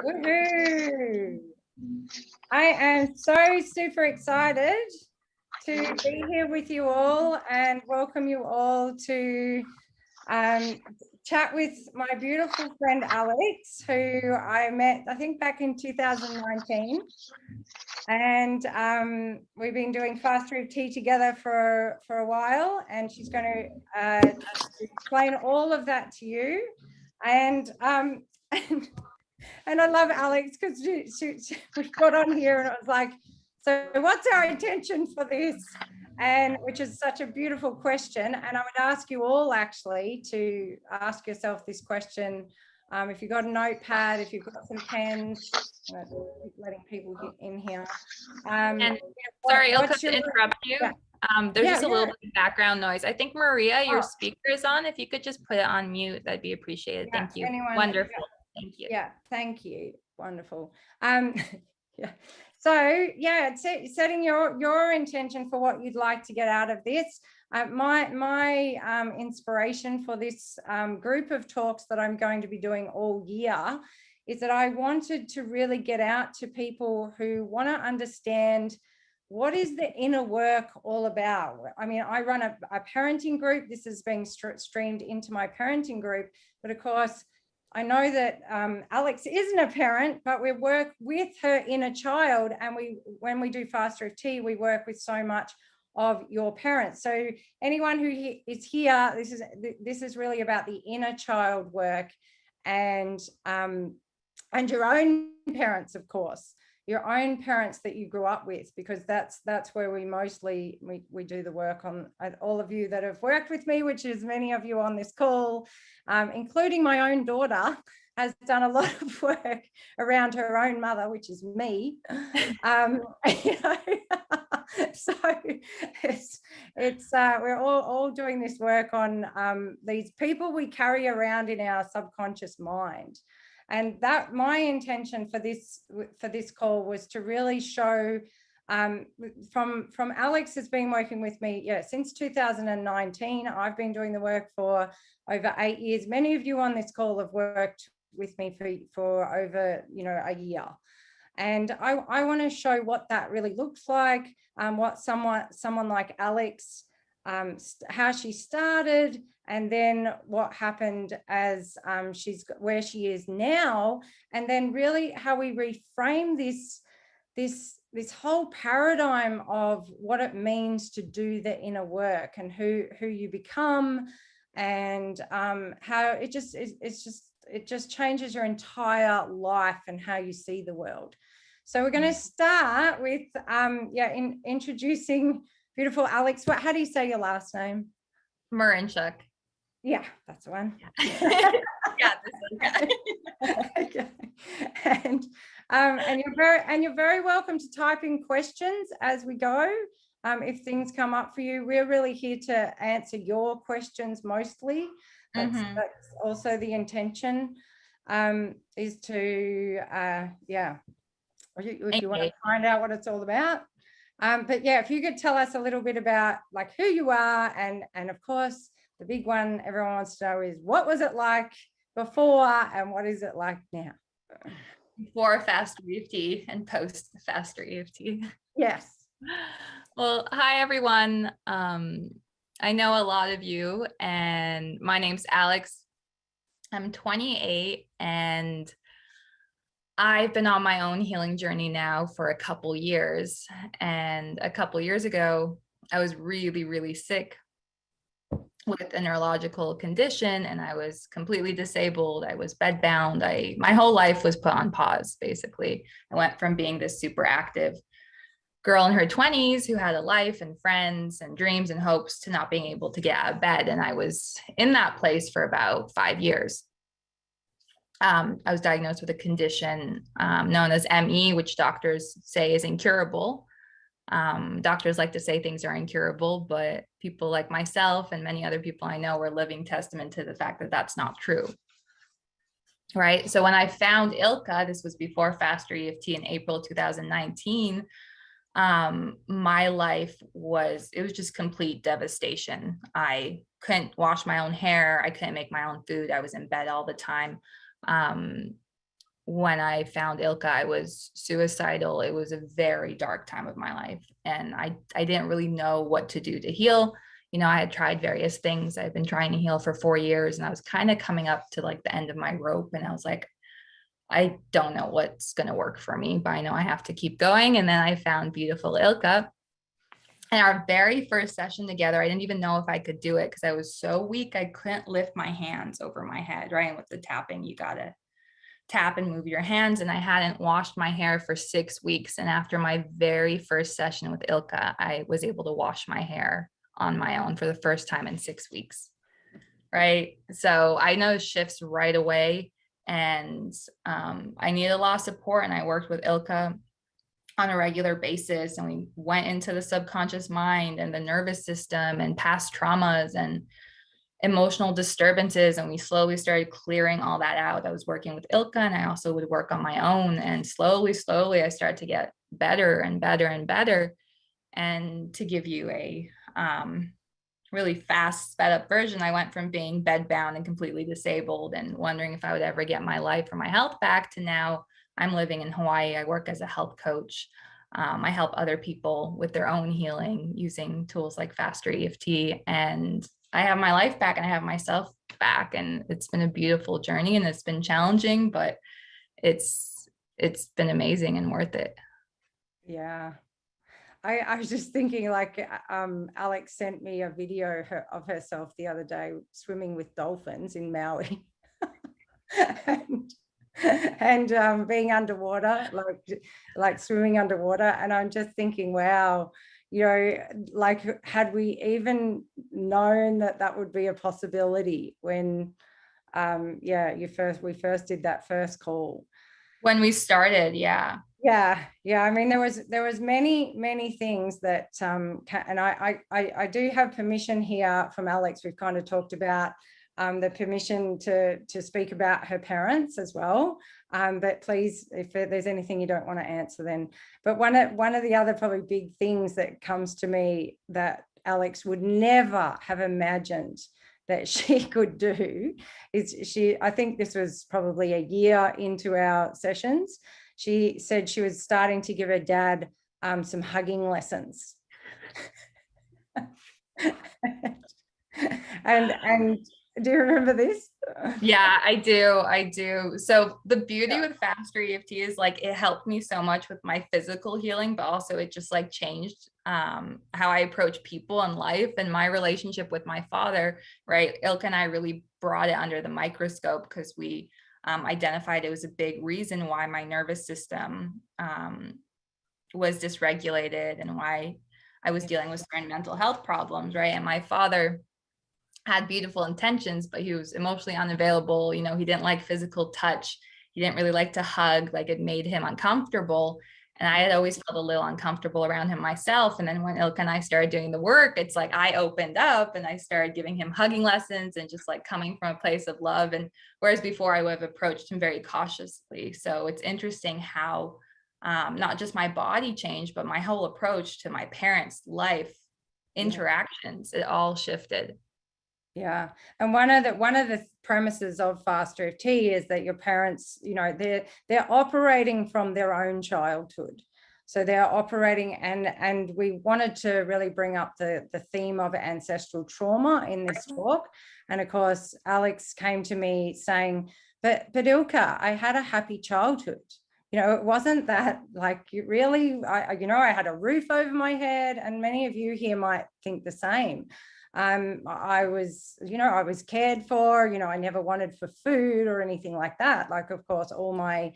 Woohoo! I am so super excited to be here with you all and welcome you all to chat with my beautiful friend Alex, who I met, I think, back in 2019. And we've been doing Faster EFT together for a while, and she's going to explain all of that to you. And I love Alex because we got on here and it was like, so what's our intention for this? And which is such a beautiful question. And I would ask you all actually to ask yourself this question. If you've got a notepad, if you've got some pens, letting people get in here. And sorry, Ilka, to interrupt you. Yeah. There's just a little bit of background noise. I think Maria, your speaker is on. If you could just put it on mute, that'd be appreciated. Thank you. Wonderful. Thank you. Yeah, thank you. Wonderful. Yeah. So yeah, setting your intention for what you'd like to get out of this. My inspiration for this group of talks that I'm going to be doing all year is that I wanted to really get out to people who want to understand what is the inner work all about. I mean, I run a parenting group. This is being streamed into my parenting group, but of course, I know that Alex isn't a parent, but we work with her inner child, and when we do Faster EFT, we work with so much of your parents. So anyone who is here, this is really about the inner child work, and your own parents, of course, your own parents that you grew up with, because that's where we mostly we do the work on. All of you that have worked with me, which is many of you on this call, including my own daughter, has done a lot of work around her own mother, which is me. So it's we're all doing this work on these people we carry around in our subconscious mind. And that my intention for this call was to really show from Alex has been working with me since 2019. I've been doing the work for over 8 years. Many of you on this call have worked with me for over a year, and I want to show what that really looks like. What someone like Alex, how she started, and then what happened as she's where she is now, and then really how we reframe this whole paradigm of what it means to do the inner work, and who you become, and how it just changes your entire life and how you see the world. So we're going to start with introducing beautiful Alex. How do you say your last name? Marinchuk. Yeah, that's the one. Yeah, this one. Okay. And you're very welcome to type in questions as we go. If things come up for you, we're really here to answer your questions mostly. That's also the intention, is to if you want to find out what it's all about. But yeah, if you could tell us a little bit about like who you are, and of course the big one everyone wants to know is what was it like before and what is it like now? Before Faster EFT and post Faster EFT. Yes. Well, hi everyone. I know a lot of you, and my name's Alex. I'm 28, and I've been on my own healing journey now for a couple years. And a couple years ago, I was really, really sick with a neurological condition, and I was completely disabled. I was bedbound. My whole life was put on pause, basically. I went from being this super active girl in her 20s who had a life and friends and dreams and hopes to not being able to get out of bed. And I was in that place for about 5 years. I was diagnosed with a condition known as ME, which doctors say is incurable. Doctors like to say things are incurable, but people like myself and many other people I know were living testament to the fact that that's not true. Right. So when I found Ilka, this was before Faster EFT in April 2019, my life was just complete devastation. I couldn't wash my own hair. I couldn't make my own food. I was in bed all the time. when I found Ilka, I was suicidal. It was a very dark time of my life. And I didn't really know what to do to heal. You know, I had tried various things. I've been trying to heal for 4 years, and I was kind of coming up to like the end of my rope. And I was like, I don't know what's going to work for me, but I know I have to keep going. And then I found beautiful Ilka. And our very first session together, I didn't even know if I could do it because I was so weak. I couldn't lift my hands over my head, right? And with the tapping, you got to tap and move your hands. And I hadn't washed my hair for 6 weeks. And after my very first session with Ilka, I was able to wash my hair on my own for the first time in 6 weeks. Right. So I noticed shifts right away. And I needed a lot of support. And I worked with Ilka on a regular basis. And we went into the subconscious mind and the nervous system and past traumas and emotional disturbances, and we slowly started clearing all that out. I was working with Ilka, and I also would work on my own, and slowly I started to get better and better and better. And to give you a really fast sped up version, I went from being bedbound and completely disabled and wondering if I would ever get my life or my health back to now I'm living in Hawaii. I work as a health coach. I help other people with their own healing using tools like Faster EFT, and I have my life back and I have myself back. And it's been a beautiful journey, and it's been challenging, but it's been amazing and worth it. Yeah. I was just thinking, like, Alex sent me a video of herself the other day swimming with dolphins in Maui. and being underwater, like swimming underwater. And I'm just thinking, wow, you know, like, had we even known that that would be a possibility when, yeah, we first did that first call. When we started, yeah. Yeah. I mean, there was many things that, and I do have permission here from Alex. We've kind of talked about the permission to speak about her parents as well. But please, if there's anything you don't want to answer, then. But one of the other probably big things that comes to me that Alex would never have imagined that she could do is I think this was probably a year into our sessions. She said she was starting to give her dad some hugging lessons. and do you remember this? Yeah, I do. So the beauty with Faster EFT is like it helped me so much with my physical healing, but also it just like changed how I approach people in life and my relationship with my father, right? Ilka and I really brought it under the microscope because we identified it was a big reason why my nervous system was dysregulated and why I was dealing with certain mental health problems, right? And my father had beautiful intentions, but he was emotionally unavailable. You know, he didn't like physical touch. He didn't really like to hug, like it made him uncomfortable. And I had always felt a little uncomfortable around him myself. And then when Ilka and I started doing the work, it's like I opened up and I started giving him hugging lessons and just like coming from a place of love. And whereas before I would have approached him very cautiously. So it's interesting how not just my body changed, but my whole approach to my parents' life interactions, it all shifted. Yeah. And one of the premises of Faster EFT is that your parents, you know, they're operating from their own childhood. So they're operating, and we wanted to really bring up the theme of ancestral trauma in this talk. And of course, Alex came to me saying, but Ilka, I had a happy childhood. You know, it wasn't that like you really, I had a roof over my head, and many of you here might think the same. I was cared for, I never wanted for food or anything like that. Like, of course, all my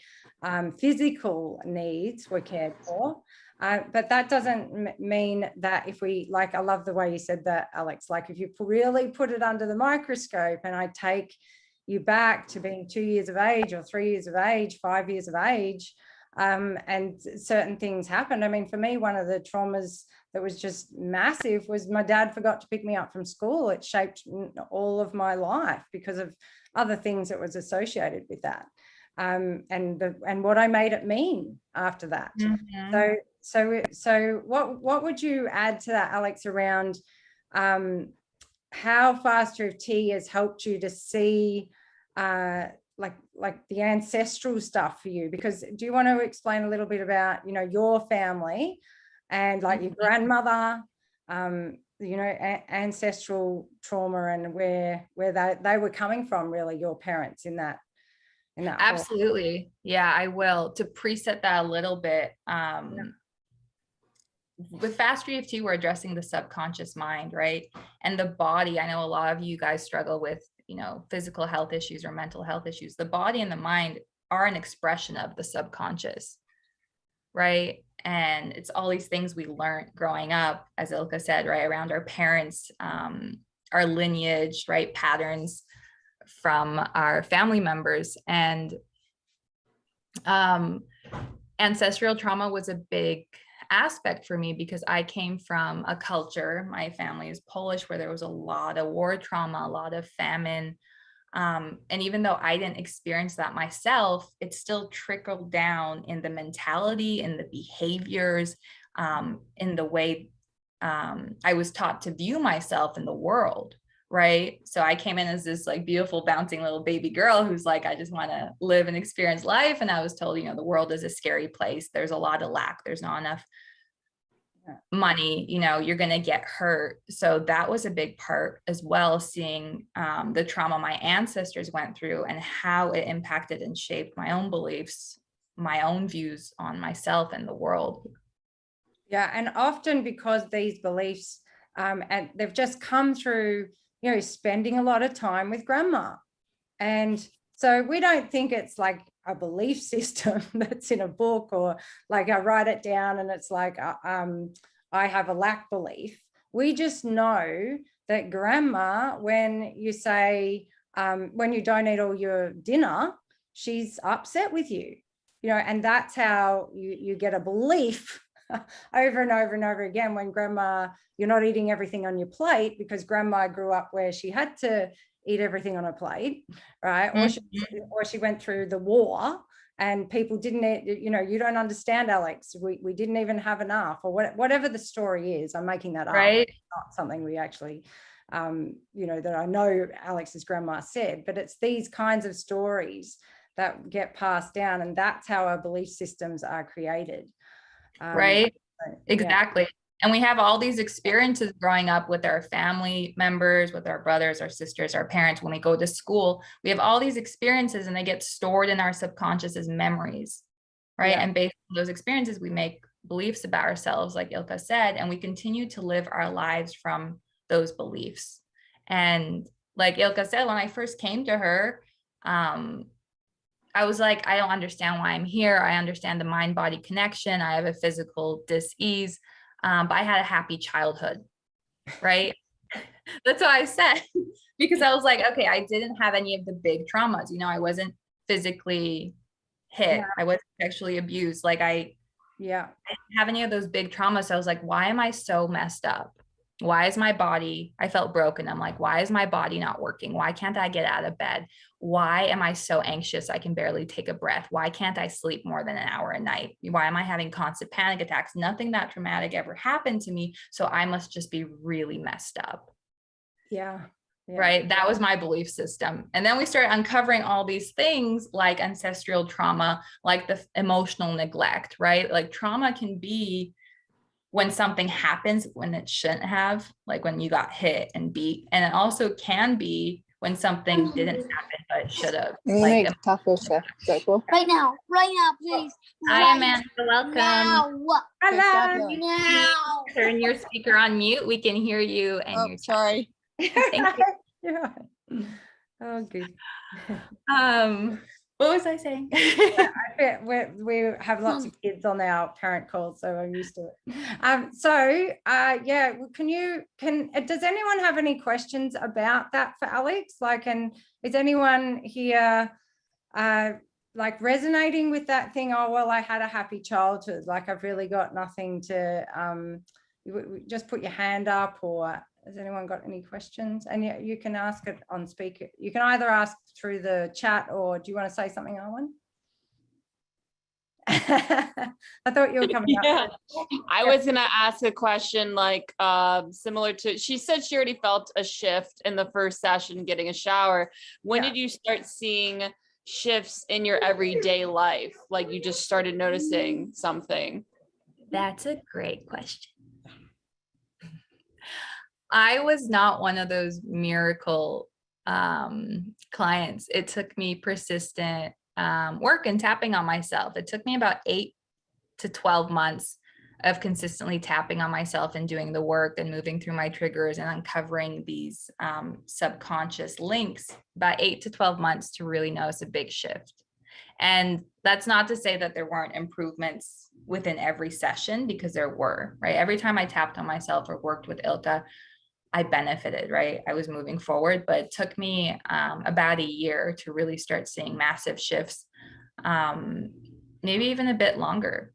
physical needs were cared for. But that doesn't mean that if we, like, I love the way you said that, Alex, like if you really put it under the microscope and I take you back to being 2 years of age or 3 years of age, 5 years of age, and certain things happened. I mean, for me, one of the traumas that was just massive was my dad forgot to pick me up from school. It shaped all of my life because of other things that was associated with that. And what I made it mean after that. Mm-hmm. So what would you add to that, Alex, around how Faster EFT has helped you to see like the ancestral stuff for you? Because do you want to explain a little bit about, you know, your family and like your grandmother, you know, ancestral trauma and where they were coming from, really, your parents in that Absolutely. Yeah, I will. To preset that a little bit, with Faster EFT, we're addressing the subconscious mind, right? And the body. I know a lot of you guys struggle with, you know, physical health issues or mental health issues. The body and the mind are an expression of the subconscious, right? And it's all these things we learned growing up, as Ilka said, right, around our parents, our lineage, right, patterns from our family members. And ancestral trauma was a big aspect for me because I came from a culture, my family is Polish, where there was a lot of war trauma, a lot of famine. And even though I didn't experience that myself, it still trickled down in the mentality, in the behaviors, in the way I was taught to view myself in the world. Right. So I came in as this like beautiful, bouncing little baby girl who's like, I just want to live and experience life. And I was told, you know, the world is a scary place. There's a lot of lack. There's not enough money, you know, you're going to get hurt. So that was a big part as well, seeing the trauma my ancestors went through and how it impacted and shaped my own beliefs, my own views on myself and the world. Yeah. And often because these beliefs, and they've just come through, you know, spending a lot of time with grandma. And so we don't think it's like a belief system that's in a book, or like I write it down and it's like, I have a lack belief. We just know that grandma, when you say, when you don't eat all your dinner, she's upset with you, you know, and that's how you get a belief over and over and over again when grandma, you're not eating everything on your plate because grandma grew up where she had to eat everything on a plate, right? Or she went through the war and people didn't eat, you know, you don't understand, Alex, we didn't even have enough, or whatever the story is. I'm making that up. Right. It's not something we actually, you know, that I know Alex's grandma said, but it's these kinds of stories that get passed down, and that's how our belief systems are created. Right. Exactly. Yeah. And we have all these experiences growing up with our family members, with our brothers, our sisters, our parents. When we go to school, we have all these experiences and they get stored in our subconscious as memories, right? Yeah. And based on those experiences, we make beliefs about ourselves, like Ilka said, and we continue to live our lives from those beliefs. And like Ilka said, when I first came to her, I was like, I don't understand why I'm here. I understand the mind-body connection. I have a physical dis-ease, but I had a happy childhood, right? That's what I said, because I was like, okay, I didn't have any of the big traumas. You know, I wasn't physically hit. Yeah. I wasn't sexually abused. Like I didn't have any of those big traumas. So I was like, why am I so messed up? Why is my body, I felt broken. I'm like, why is my body not working? Why can't I get out of bed? Why am I so anxious? I can barely take a breath. Why can't I sleep more than an hour a night? Why am I having constant panic attacks? Nothing that traumatic ever happened to me. So I must just be really messed up. Yeah. Right. That was my belief system. And then we started uncovering all these things like ancestral trauma, like the emotional neglect, right? Like trauma can be when something happens when it shouldn't have, like when you got hit and beat. And it also can be when something didn't happen, but it should have. Like, right now, please. Hi, Amanda, welcome. Now. Hello. Now. Turn your speaker on mute. We can hear you. And you're sorry. Thank you. Yeah. Oh, good. What was I saying? we have lots of kids on our parent calls, so I'm used to it. Yeah, does anyone have any questions about that for Alex? Like, and is anyone here like resonating with that thing? Oh, well, I had a happy childhood. Like, I've really got nothing to, just put your hand up, or has anyone got any questions? And you can ask it on speaker. You can either ask through the chat, or do you want to say something, Owen? I thought you were coming up. I was going to ask a question like similar to, she said she already felt a shift in the first session getting a shower. When did you start seeing shifts in your everyday life? Like you just started noticing something. That's a great question. I was not one of those miracle clients. It took me persistent work and tapping on myself. It took me about 8 to 12 months of consistently tapping on myself and doing the work and moving through my triggers and uncovering these subconscious links, about 8 to 12 months to really notice a big shift. And that's not to say that there weren't improvements within every session, because there were, right? Every time I tapped on myself or worked with Ilka, I benefited, right? I was moving forward, but it took me about a year to really start seeing massive shifts, maybe even a bit longer.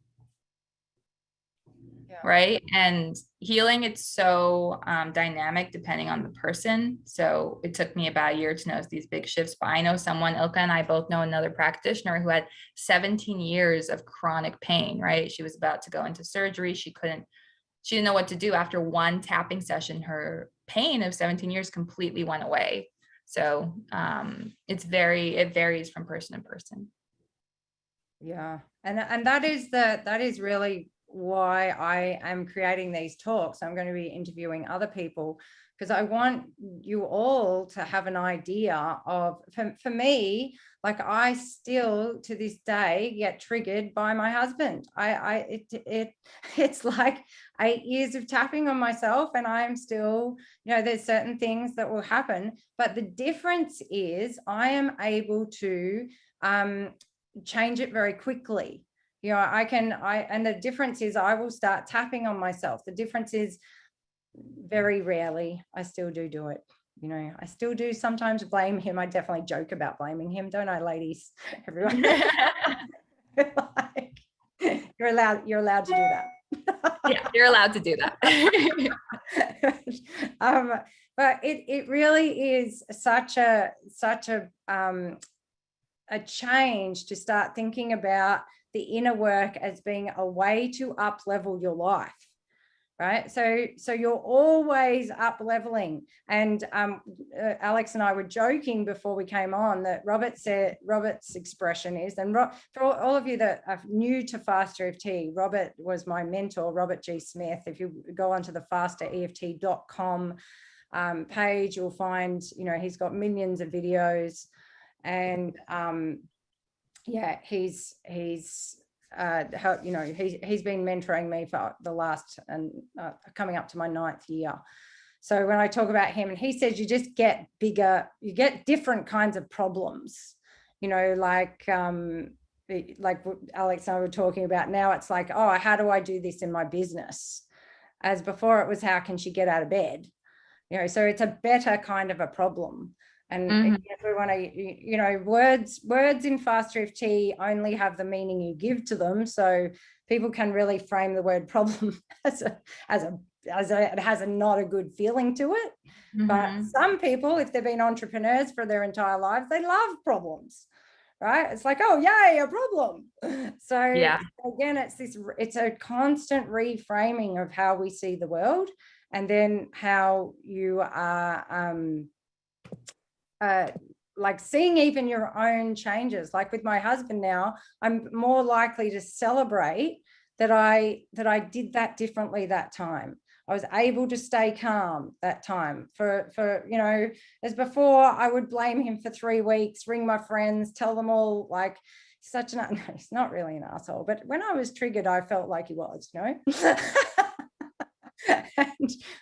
Yeah. Right. And healing, it's so dynamic depending on the person. So it took me about a year to notice these big shifts. But I know someone, Ilka and I both know another practitioner who had 17 years of chronic pain, right? She was about to go into surgery. She didn't know what to do. After one tapping session, her pain of 17 years completely went away. So it varies from person to person. Yeah. And that is really why I am creating these talks. I'm going to be interviewing other people, because I want you all to have an idea of, for me, like I still to this day get triggered by my husband. It's like 8 years of tapping on myself, and I am still, there's certain things that will happen, but the difference is I am able to change it very quickly. And the difference is I will start tapping on myself. The difference is very rarely, I still do it. I still do sometimes blame him. I definitely joke about blaming him, don't I, ladies? Everyone. Like, you're allowed to do that. Yeah, you're allowed to do that. But it really is such a change to start thinking about the inner work as being a way to up level your life, right? So you're always up leveling. And Alex and I were joking before we came on that Robert's expression is, and for all of you that are new to Faster EFT, Robert was my mentor, Robert G. Smith. If you go onto the fastereft.com page, you'll find, he's got millions of videos. And he's been mentoring me for the last and coming up to my 9th year. So when I talk about him, and he says you just get bigger, you get different kinds of problems, like Alex and I were talking about. Now it's like, oh, how do I do this in my business? As before it was, how can she get out of bed? So it's a better kind of a problem. And if we want to, words in Faster EFT only have the meaning you give to them. So people can really frame the word problem as it has a not a good feeling to it. But some people, if they've been entrepreneurs for their entire lives, they love problems, right? It's like, oh, yay, a problem. So yeah. Again, it's a constant reframing of how we see the world, and then how you are, like seeing even your own changes. Like with my husband now, I'm more likely to celebrate that I did that differently that time. I was able to stay calm that time. For as before, I would blame him for 3 weeks, ring my friends, tell them all like he's not really an asshole, but when I was triggered, I felt like he was, and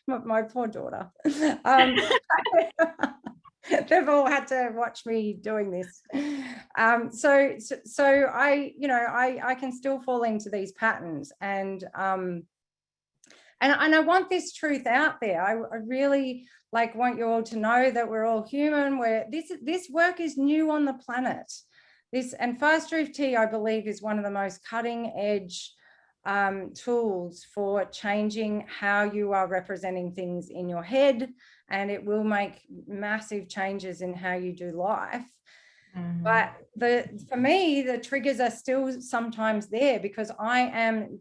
my poor daughter. They've all had to watch me doing this. So I can still fall into these patterns, and I want this truth out there. I really want you all to know that we're all human. This work is new on the planet. And Faster EFT, I believe, is one of the most cutting edge tools for changing how you are representing things in your head, and it will make massive changes in how you do life. But for me, the triggers are still sometimes there, because I am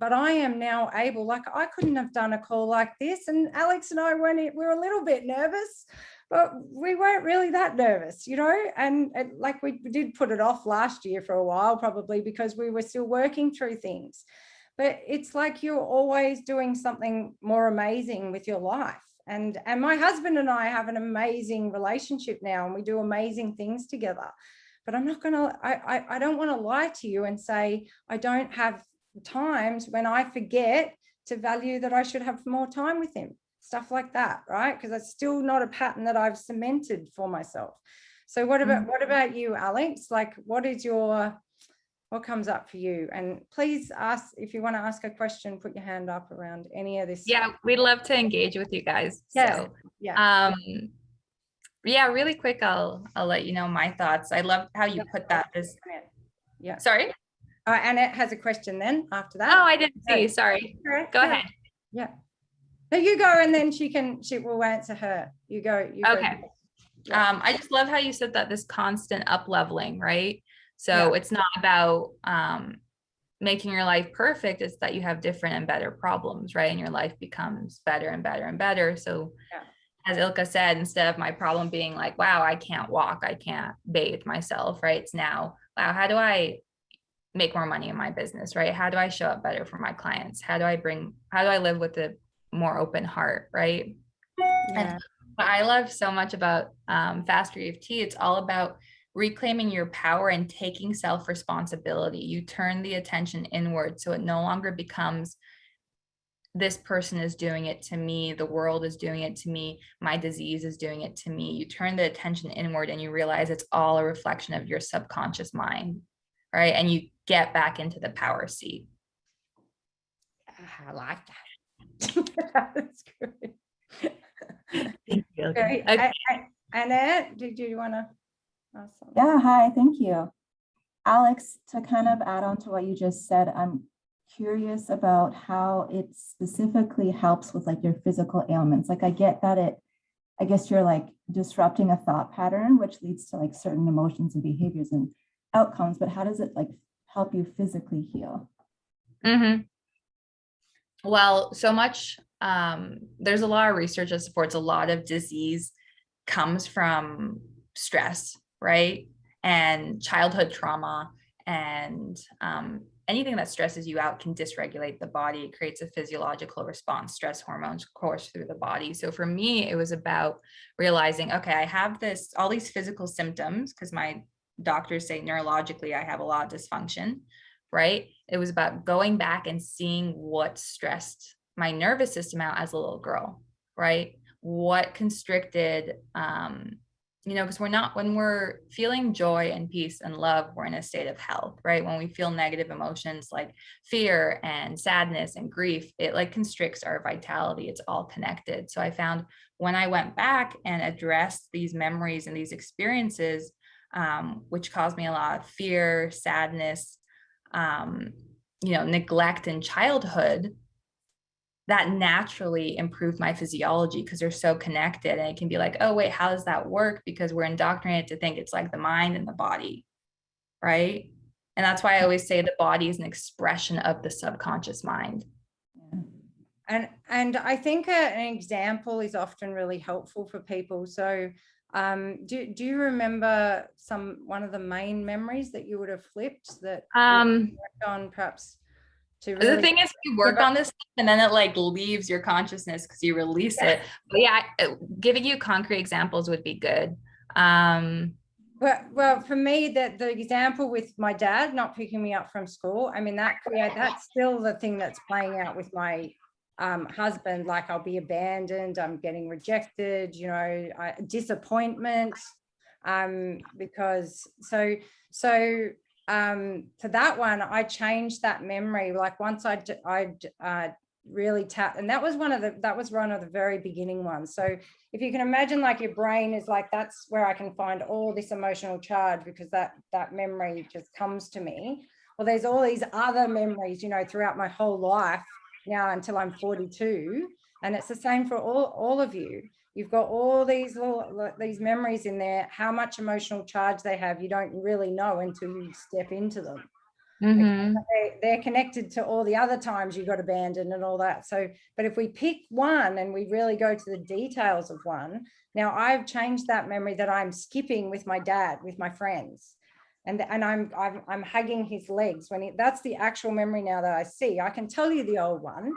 now able, like I couldn't have done a call like this, and Alex and I we were a little bit nervous, but we weren't really that nervous, and like we did put it off last year for a while, probably because we were still working through things. But it's like you're always doing something more amazing with your life. And my husband and I have an amazing relationship now, and we do amazing things together. But I'm not gonna, I don't want to lie to you and say I don't have times when I forget to value that I should have more time with him, stuff like that, right? Because that's still not a pattern that I've cemented for myself. So what about you, Alex? Like, what comes up for you? And please ask, if you want to ask a question, put your hand up around any of this. Yeah, we'd love to engage with you guys. Yeah. So Yeah. yeah, really quick, I'll let you know my thoughts. I love how you put that. Yeah. Sorry. Annette has a question then after that. Oh, I didn't see. Sorry. Go ahead. Yeah. No, you go, and then she will answer her. You go. Okay. Yeah. I just love how you said that, this constant up leveling, right? So it's not about making your life perfect. It's that you have different and better problems, right? And your life becomes better and better and better. So as Ilka said, instead of my problem being like, wow, I can't walk, I can't bathe myself, right? It's now, wow, how do I make more money in my business, right? How do I show up better for my clients? How do I live with a more open heart, right? Yeah. And what I love so much about Faster EFT, it's all about reclaiming your power and taking self-responsibility. You turn the attention inward, so it no longer becomes, this person is doing it to me, the world is doing it to me, my disease is doing it to me. You turn the attention inward and you realize it's all a reflection of your subconscious mind, right? And you get back into the power seat. I like that. That's good. Thank you. Okay. Annette, did you want to ask something? Yeah, hi, thank you. Alex, to kind of add on to what you just said, I'm curious about how it specifically helps with like your physical ailments. Like I get that I guess you're like disrupting a thought pattern, which leads to like certain emotions and behaviors and outcomes, but how does it like help you physically heal? Mm-hmm. Well, so much, there's a lot of research that supports a lot of disease comes from stress, right? And childhood trauma, and anything that stresses you out can dysregulate the body. It creates a physiological response. Stress hormones course through the body. So for me, it was about realizing, okay, I have all these physical symptoms because my doctors say neurologically I have a lot of dysfunction, right? It was about going back and seeing what stressed my nervous system out as a little girl, right? What constricted, because when we're feeling joy and peace and love, we're in a state of health, right? When we feel negative emotions like fear and sadness and grief, it like constricts our vitality. It's all connected. So I found when I went back and addressed these memories and these experiences, which caused me a lot of fear, sadness, neglect in childhood, that naturally improved my physiology because they're so connected. And it can be like, oh, wait, how does that work? Because we're indoctrinated to think it's like the mind and the body, right? And that's why I always say the body is an expression of the subconscious mind. And I think an example is often really helpful for people. So do you remember one of the main memories that you would have flipped that you worked on perhaps? Really, the thing is, you work on this and then it like leaves your consciousness because you release it. But yeah, giving you concrete examples would be good. Well, for me, the example with my dad not picking me up from school, I mean, that's still the thing that's playing out with my husband. Like I'll be abandoned, I'm getting rejected, disappointment, because for that one, I changed that memory. Like once I'd really tapped, and that was one of the very beginning ones. So if you can imagine, like your brain is like, that's where I can find all this emotional charge because that memory just comes to me. Well, there's all these other memories, throughout my whole life now until I'm 42, and it's the same for all of you. You've got all these memories in there. How much emotional charge they have, you don't really know until you step into them. Mhm. They're connected to all the other times you got abandoned and all that. So, but if we pick one and we really go to the details of one, now I've changed that memory that I'm skipping with my dad, with my friends. And I'm hugging his legs when that's the actual memory now that I see. I can tell you the old one,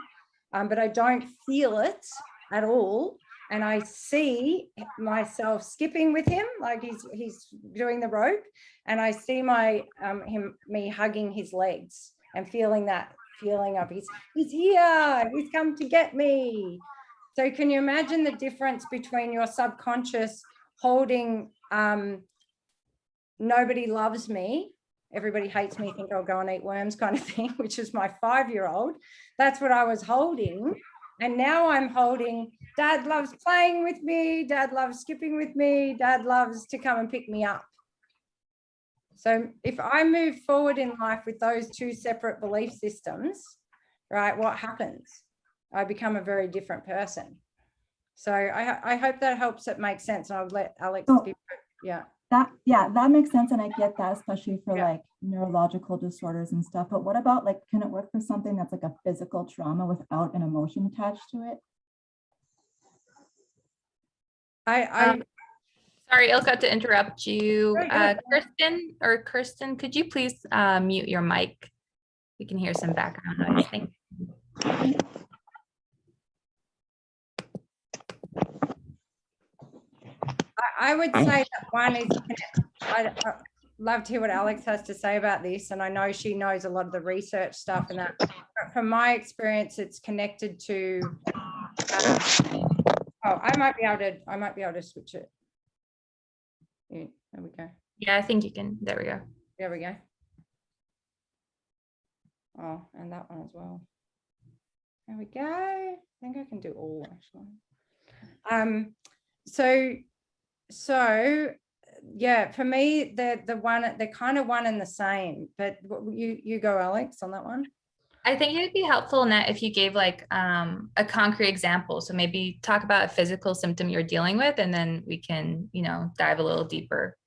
but I don't feel it at all. And I see myself skipping with him, like he's doing the rope, and I see me hugging his legs and feeling that feeling of he's here, he's come to get me. So can you imagine the difference between your subconscious holding nobody loves me, everybody hates me, think I'll go and eat worms kind of thing, which is my 5-year-old. That's what I was holding. And now I'm holding, dad loves playing with me, dad loves skipping with me, dad loves to come and pick me up. So if I move forward in life with those two separate belief systems, right, what happens? I become a very different person. So I hope that helps it make sense. And I'll let Alex give it, yeah. That makes sense. And I get that, especially for like neurological disorders and stuff. But what about like, can it work for something that's like a physical trauma without an emotion attached to it? Sorry, Ilka, to interrupt you. Very good. Kirsten, could you please mute your mic? We can hear some background noise. Thank you. I would say that one is, I'd love to hear what Alex has to say about this. And I know she knows a lot of the research stuff and that. But from my experience, it's connected to, I might be able to switch it. Yeah, there we go. Yeah, I think you can. There we go. There we go. Oh, and that one as well. There we go. I think I can do all actually. So yeah, for me, they're kind of one and the same, but you go, Alex, on that one. I think it would be helpful, Nat, if you gave like a concrete example. So maybe talk about a physical symptom you're dealing with, and then we can, dive a little deeper.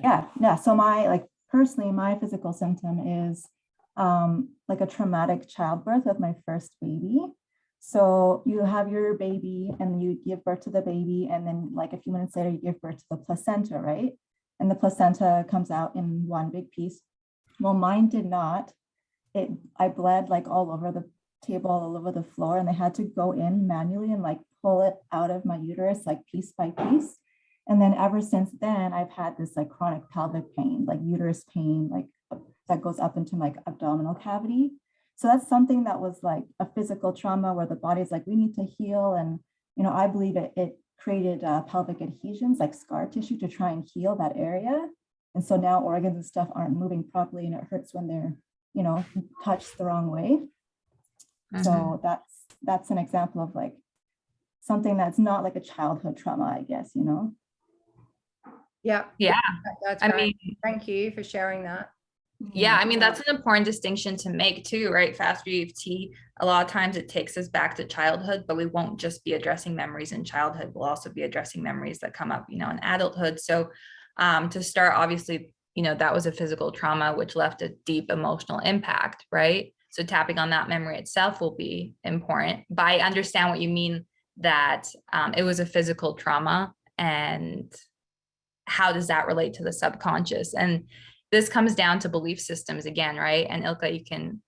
Yeah. So personally, my physical symptom is like a traumatic childbirth of my first baby. So you have your baby and you give birth to the baby, and then like a few minutes later, you give birth to the placenta, right? And the placenta comes out in one big piece. Well, mine did not. I bled like all over the table, all over the floor, and they had to go in manually and like pull it out of my uterus, like piece by piece. And then ever since then, I've had this like chronic pelvic pain, like uterus pain, like that goes up into my abdominal cavity. So that's something that was like a physical trauma where the body's like, we need to heal. And, I believe it created pelvic adhesions, like scar tissue, to try and heal that area. And so now organs and stuff aren't moving properly, and it hurts when they're, touched the wrong way. Mm-hmm. So that's an example of like something that's not like a childhood trauma, I guess, Yeah. That's great. Thank you for sharing that. Yeah, that's an important distinction to make too, right? Faster EFT, a lot of times it takes us back to childhood, but we won't just be addressing memories in childhood. We'll also be addressing memories that come up, in adulthood. So to start, obviously, that was a physical trauma, which left a deep emotional impact, right? So tapping on that memory itself will be important. But I understand what you mean, that it was a physical trauma, and how does that relate to the subconscious? And this comes down to belief systems again, right? And Ilka, you can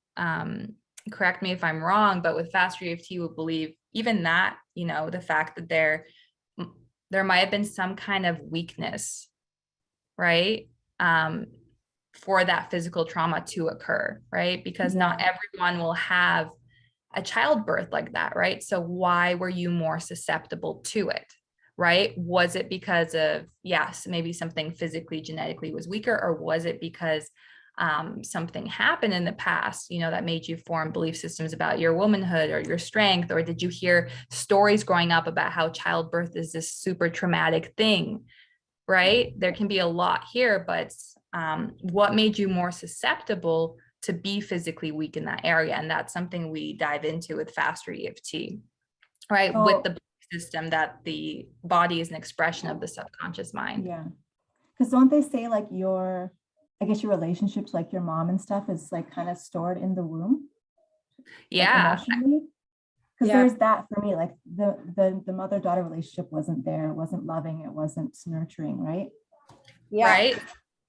correct me if I'm wrong, but with Faster EFT, we believe even that, the fact that there might have been some kind of weakness, right? For that physical trauma to occur, right? Because not everyone will have a childbirth like that, right? So why were you more susceptible to it? Right? Was it because of, yes, maybe something physically, genetically was weaker, or was it because something happened in the past, that made you form belief systems about your womanhood or your strength? Or did you hear stories growing up about how childbirth is this super traumatic thing, right? There can be a lot here, but what made you more susceptible to be physically weak in that area? And that's something we dive into with Faster EFT, right? With the system that the body is an expression of the subconscious mind. Yeah, because don't they say like your I guess your relationship to like your mom and stuff is like kind of stored in the womb, like Yeah. emotionally. Because Yeah. there's that for me, like the mother-daughter relationship wasn't there, it wasn't loving, it wasn't nurturing, right? Yeah. Right.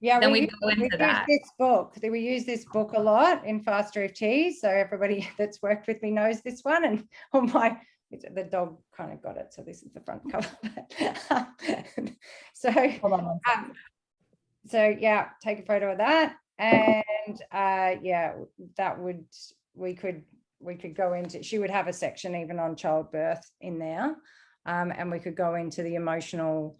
Yeah, Then we we go into use that. this book. We use this book a lot in Faster EFT. So everybody that's worked with me knows this one. And on the dog kind of got it. So this is the front cover. So, Hold on one second. so yeah, take a photo of that. And yeah, we could go into, she would have a section even on childbirth in there. And we could go into the emotional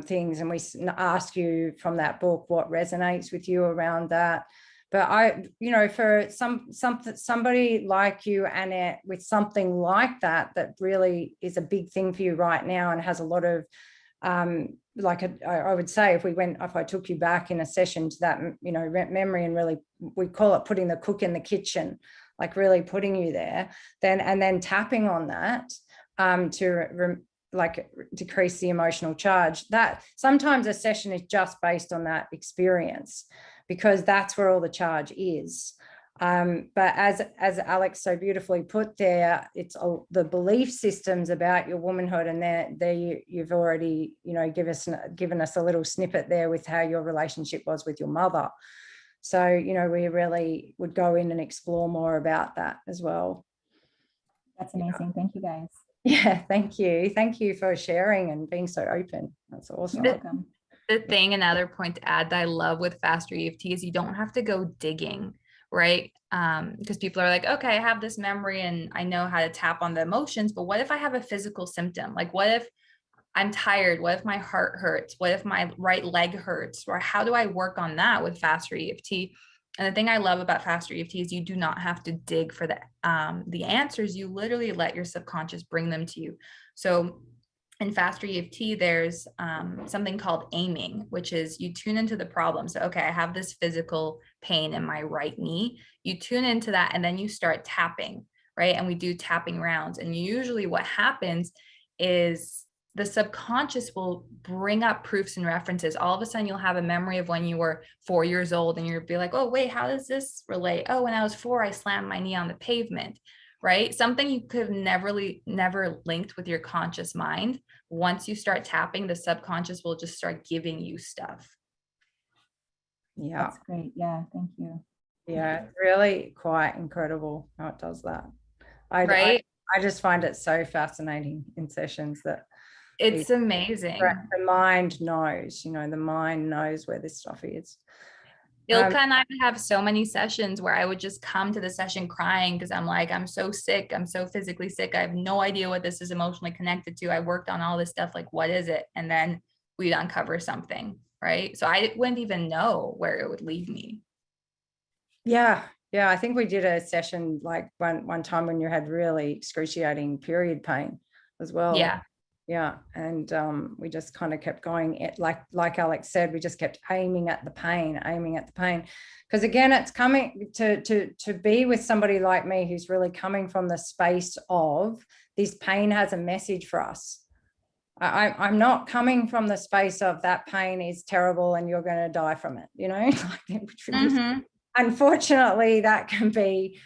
things, and we ask you from that book what resonates with you around that. But for somebody like you, Annette, with something like that really is a big thing for you right now and has a lot of I would say if I took you back in a session to that, memory, and really, we call it putting the cook in the kitchen, like really putting you there, then tapping on that to decrease the emotional charge. That sometimes a session is just based on that experience, because that's where all the charge is. But as Alex so beautifully put there, it's the belief systems about your womanhood, and there you've already given us a little snippet there with how your relationship was with your mother. So we really would go in and explore more about that as well. That's amazing. Thank you guys. Yeah, thank you for sharing and being so open. That's awesome. You're welcome. The thing, another point to add that I love with Faster EFT is you don't have to go digging, right? Because people are like, okay, I have this memory and I know how to tap on the emotions, but what if I have a physical symptom? Like, what if I'm tired? What if my heart hurts? What if my right leg hurts? Or how do I work on that with Faster EFT? And the thing I love about Faster EFT is you do not have to dig for the answers. You literally let your subconscious bring them to you. So in Faster EFT, there's something called aiming, which is you tune into the problem. So, okay, I have this physical pain in my right knee. You tune into that, and then you start tapping, right? And we do tapping rounds. And usually what happens is the subconscious will bring up proofs and references. All of a sudden, you'll have a memory of when you were 4 years old, and you'll be like, oh, wait, how does this relate? Oh, when I was 4, I slammed my knee on the pavement, right? Something you could have never linked with your conscious mind. Once you start tapping, the subconscious will just start giving you stuff. Yeah, That's great. Yeah, thank you. yeah, it's really quite incredible how it does that. Right? I just find it so fascinating in sessions that it's amazing. The mind knows, the mind knows where this stuff is. Ilka and I have so many sessions where I would just come to the session crying because I'm like, I'm so sick. I'm so physically sick. I have no idea what this is emotionally connected to. I worked on all this stuff. Like, what is it? And then we'd uncover something, right? So I wouldn't even know where it would lead me. Yeah. I think we did a session like one time when you had really excruciating period pain as well. Yeah. And we just kind of kept going at, like Alex said, we just kept aiming at the pain. Because again, it's coming to be with somebody like me who's really coming from the space of this pain has a message for us. I'm not coming from the space of that pain is terrible and you're going to die from it, Unfortunately, that can be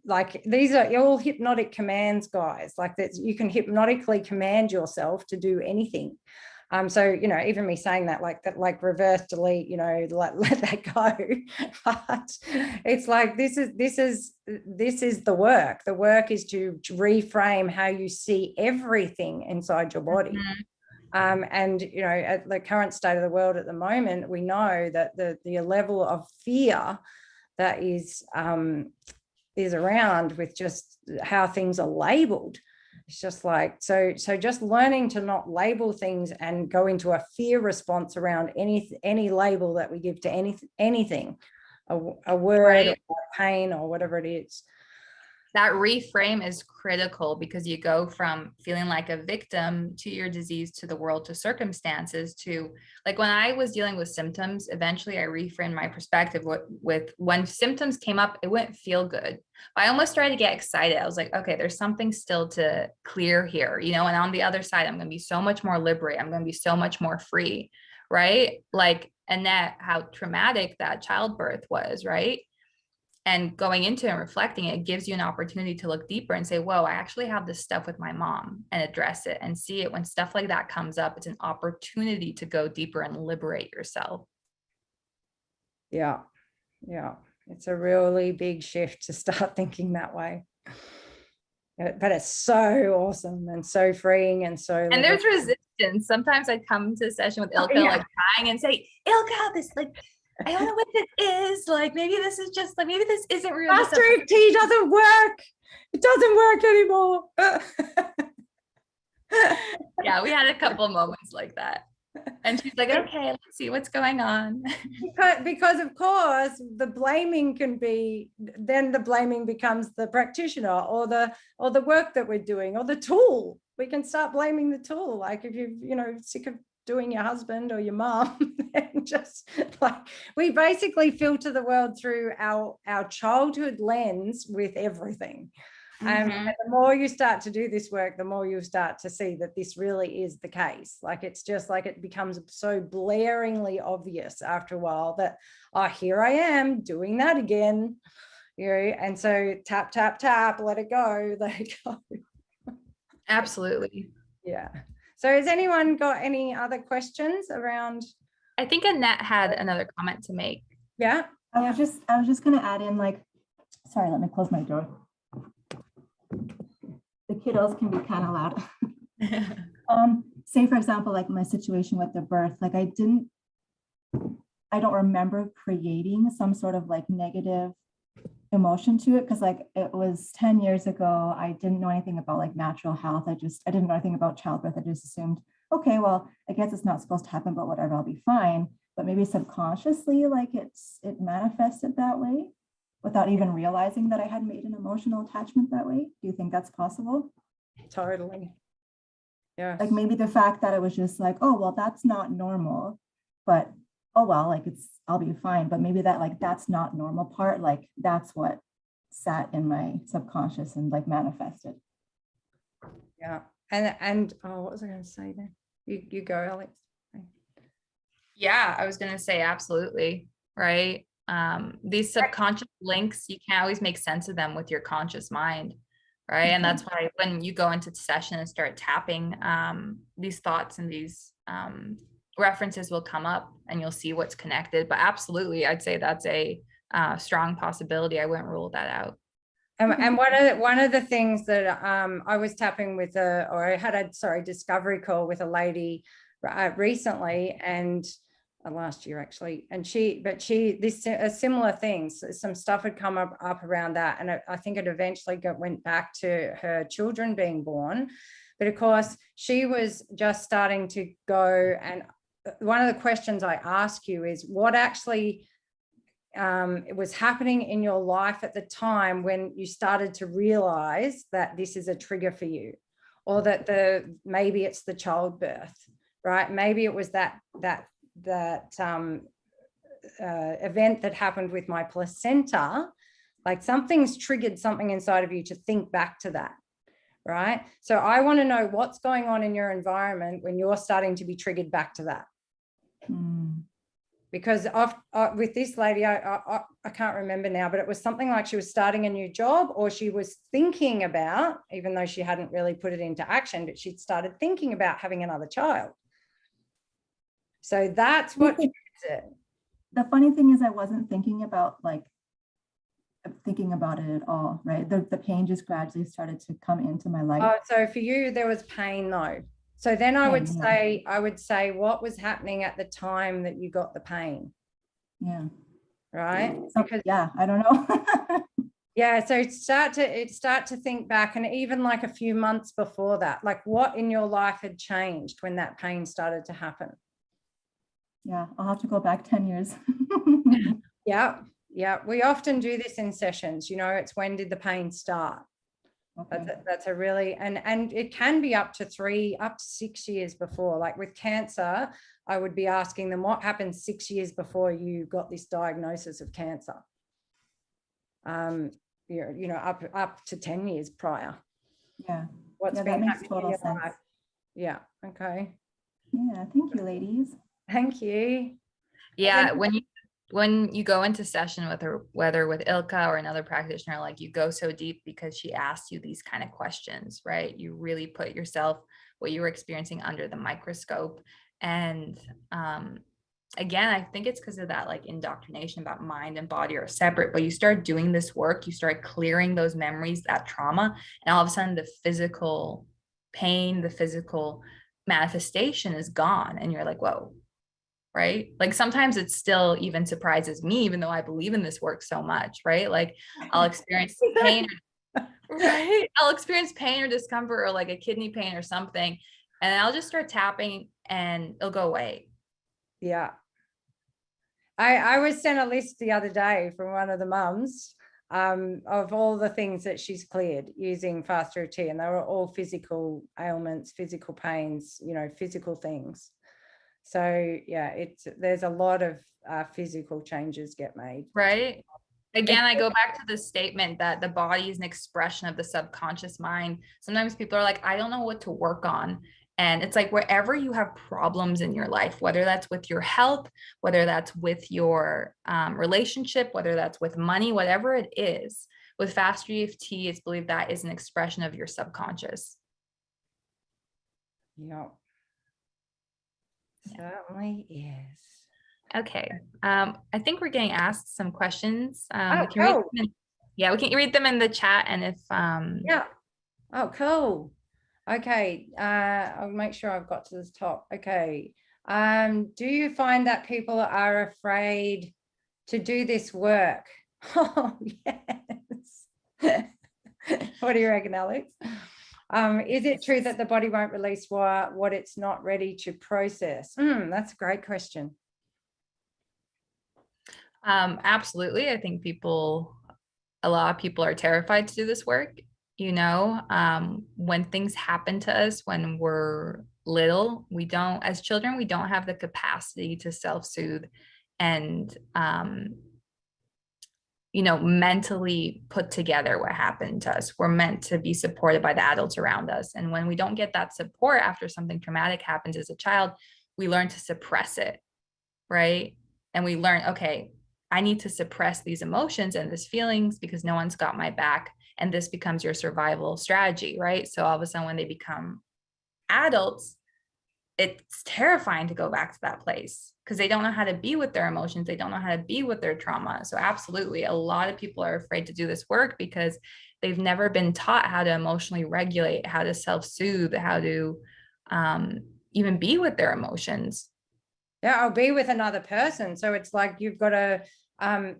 like these are all hypnotic commands, guys, like that you can hypnotically command yourself to do anything. So even me saying that like reverse delete, let that go. But it's like this is the work. The work is to reframe how you see everything inside your body. And at the current state of the world at the moment, we know that the level of fear that is around with just how things are labeled. It's just like, so just learning to not label things and go into a fear response around any label that we give to anything, a word, right, or pain or whatever it is. That reframe is critical because you go from feeling like a victim to your disease, to the world, to circumstances, to like when I was dealing with symptoms, eventually I reframed my perspective with when symptoms came up, it wouldn't feel good. I almost started to get excited. I was like, okay, there's something still to clear here, and on the other side, I'm going to be so much more liberated. I'm going to be so much more free. Right. Like, and that how traumatic that childbirth was, right? And going into and reflecting, it gives you an opportunity to look deeper and say, whoa, I actually have this stuff with my mom, and address it and see it. When stuff like that comes up, it's an opportunity to go deeper and liberate yourself. Yeah. Yeah. It's a really big shift to start thinking that way. But it's so awesome and so freeing and so. And there's resistance. Sometimes I come to a session with Ilka, like crying and say, Ilka, this, like, I don't know what this is. Like, maybe this is just like, maybe this isn't real. Faster EFT doesn't work. It doesn't work anymore. Yeah, we had a couple of moments like that. And she's like, okay, let's see what's going on. Because of course the blaming can be, then the blaming becomes the practitioner or the work that we're doing or the tool. We can start blaming the tool. Like if you're sick of doing your husband or your mom, then just like, we basically filter the world through our childhood lens with everything. And the more you start to do this work, the more you start to see that this really is the case. Like, it's just like, it becomes so blaringly obvious after a while that, oh, here I am doing that again, and so tap, tap, tap, let it go, let it go. Absolutely. Yeah. So has anyone got any other questions around? I think Annette had another comment to make. Yeah. I was just going to add in, like, sorry, let me close my door. The kiddos can be kind of loud. Say, for example, like my situation with the birth, like I don't remember creating some sort of like negative emotion to it, because like it was 10 years ago. I didn't know anything about like natural health. I didn't know anything about childbirth. I just assumed, okay, well, I guess it's not supposed to happen, but whatever, I'll be fine. But maybe subconsciously, like it manifested that way without even realizing that I had made an emotional attachment that way. Do you think that's possible? Totally. Yeah. Like maybe the fact that it was just like, oh, well, that's not normal, but oh, well, like I'll be fine. But maybe that, like, that's not normal part, like that's what sat in my subconscious and like manifested. Yeah. And oh, what was I going to say then? You go, Alex. Yeah, I was going to say absolutely. Right. These subconscious links, you can't always make sense of them with your conscious mind. Right. And that's why when you go into the session and start tapping, these thoughts and these references will come up and you'll see what's connected. But absolutely, I'd say that's a strong possibility. I wouldn't rule that out. And one of the things that I was tapping with I had a discovery call with a lady recently, and last year actually, and a similar things, some stuff had come up around that, and I think it eventually went back to her children being born. But of course she was just starting to go, and one of the questions I ask you is what actually it was happening in your life at the time when you started to realize that this is a trigger for you, or that maybe it's the childbirth, right? Maybe it was that event that happened with my placenta, like something's triggered something inside of you to think back to that, right? So I want to know what's going on in your environment when you're starting to be triggered back to that. Because with this lady, I can't remember now, but it was something like she was starting a new job, or she was thinking about, even though she hadn't really put it into action, but she'd started thinking about having another child. So that's what triggers it. The funny thing is I wasn't thinking about it at all, right? The pain just gradually started to come into my life. Oh, so for you, there was pain though. So then I would say, what was happening at the time that you got the pain? Yeah. Right. Because I don't know. Yeah. So start to think back, and even like a few months before that, like what in your life had changed when that pain started to happen? Yeah, I'll have to go back 10 years. Yeah. Yeah. We often do this in sessions, it's when did the pain start? Okay. That's a really, and it can be up to 6 years before. Like with cancer, I would be asking them what happened 6 years before you got this diagnosis of cancer. Up to 10 years prior. Yeah. What's that makes total sense. Yeah. Okay. Yeah. Thank you, ladies. Thank you. Yeah, when you go into session with her, whether with Ilka or another practitioner, like you go so deep because she asks you these kind of questions, right? You really put yourself, what you were experiencing, under the microscope. And again, I think it's because of that like indoctrination about mind and body are separate, but you start doing this work, you start clearing those memories, that trauma, and all of a sudden the physical pain, the physical manifestation is gone. And you're like, whoa, right? Like sometimes it still even surprises me, even though I believe in this work so much, right? Like I'll experience pain, right? I'll experience pain or discomfort or like a kidney pain or something, and I'll just start tapping and it'll go away. Yeah. I was sent a list the other day from one of the mums of all the things that she's cleared using Faster EFT, and they were all physical ailments, physical pains, you know, physical things. So yeah, there's a lot of physical changes get made. Right. Again, I go back to the statement that the body is an expression of the subconscious mind. Sometimes people are like, I don't know what to work on. And it's like wherever you have problems in your life, whether that's with your health, whether that's with your relationship, whether that's with money, whatever it is, with Faster EFT, it's believed that is an expression of your subconscious. Yeah. Certainly is. Okay. I think we're getting asked some questions. Oh, we can read cool. them we can read them in the chat. And if Yeah. Oh, cool. Okay. I'll make sure I've got to the top. Okay. Do you find that people are afraid to do this work? Oh, yes. What do you reckon, Alex? Is it true that the body won't release what it's not ready to process? That's a great question. absolutely. I think a lot of people are terrified to do this work. You know, when things happen to us when we're little, as children, we don't have the capacity to self-soothe and, you know, mentally put together what happened to us. We're meant to be supported by the adults around us. And when we don't get that support after something traumatic happens as a child, we learn to suppress it, right? And we learn, okay, I need to suppress these emotions and these feelings because no one's got my back. And this becomes your survival strategy, right? So all of a sudden, when they become adults, it's terrifying to go back to that place because they don't know how to be with their emotions. They don't know how to be with their trauma. So absolutely, a lot of people are afraid to do this work because they've never been taught how to emotionally regulate, how to self-soothe, how to even be with their emotions. Yeah, I'll be with another person. So it's like you've got to,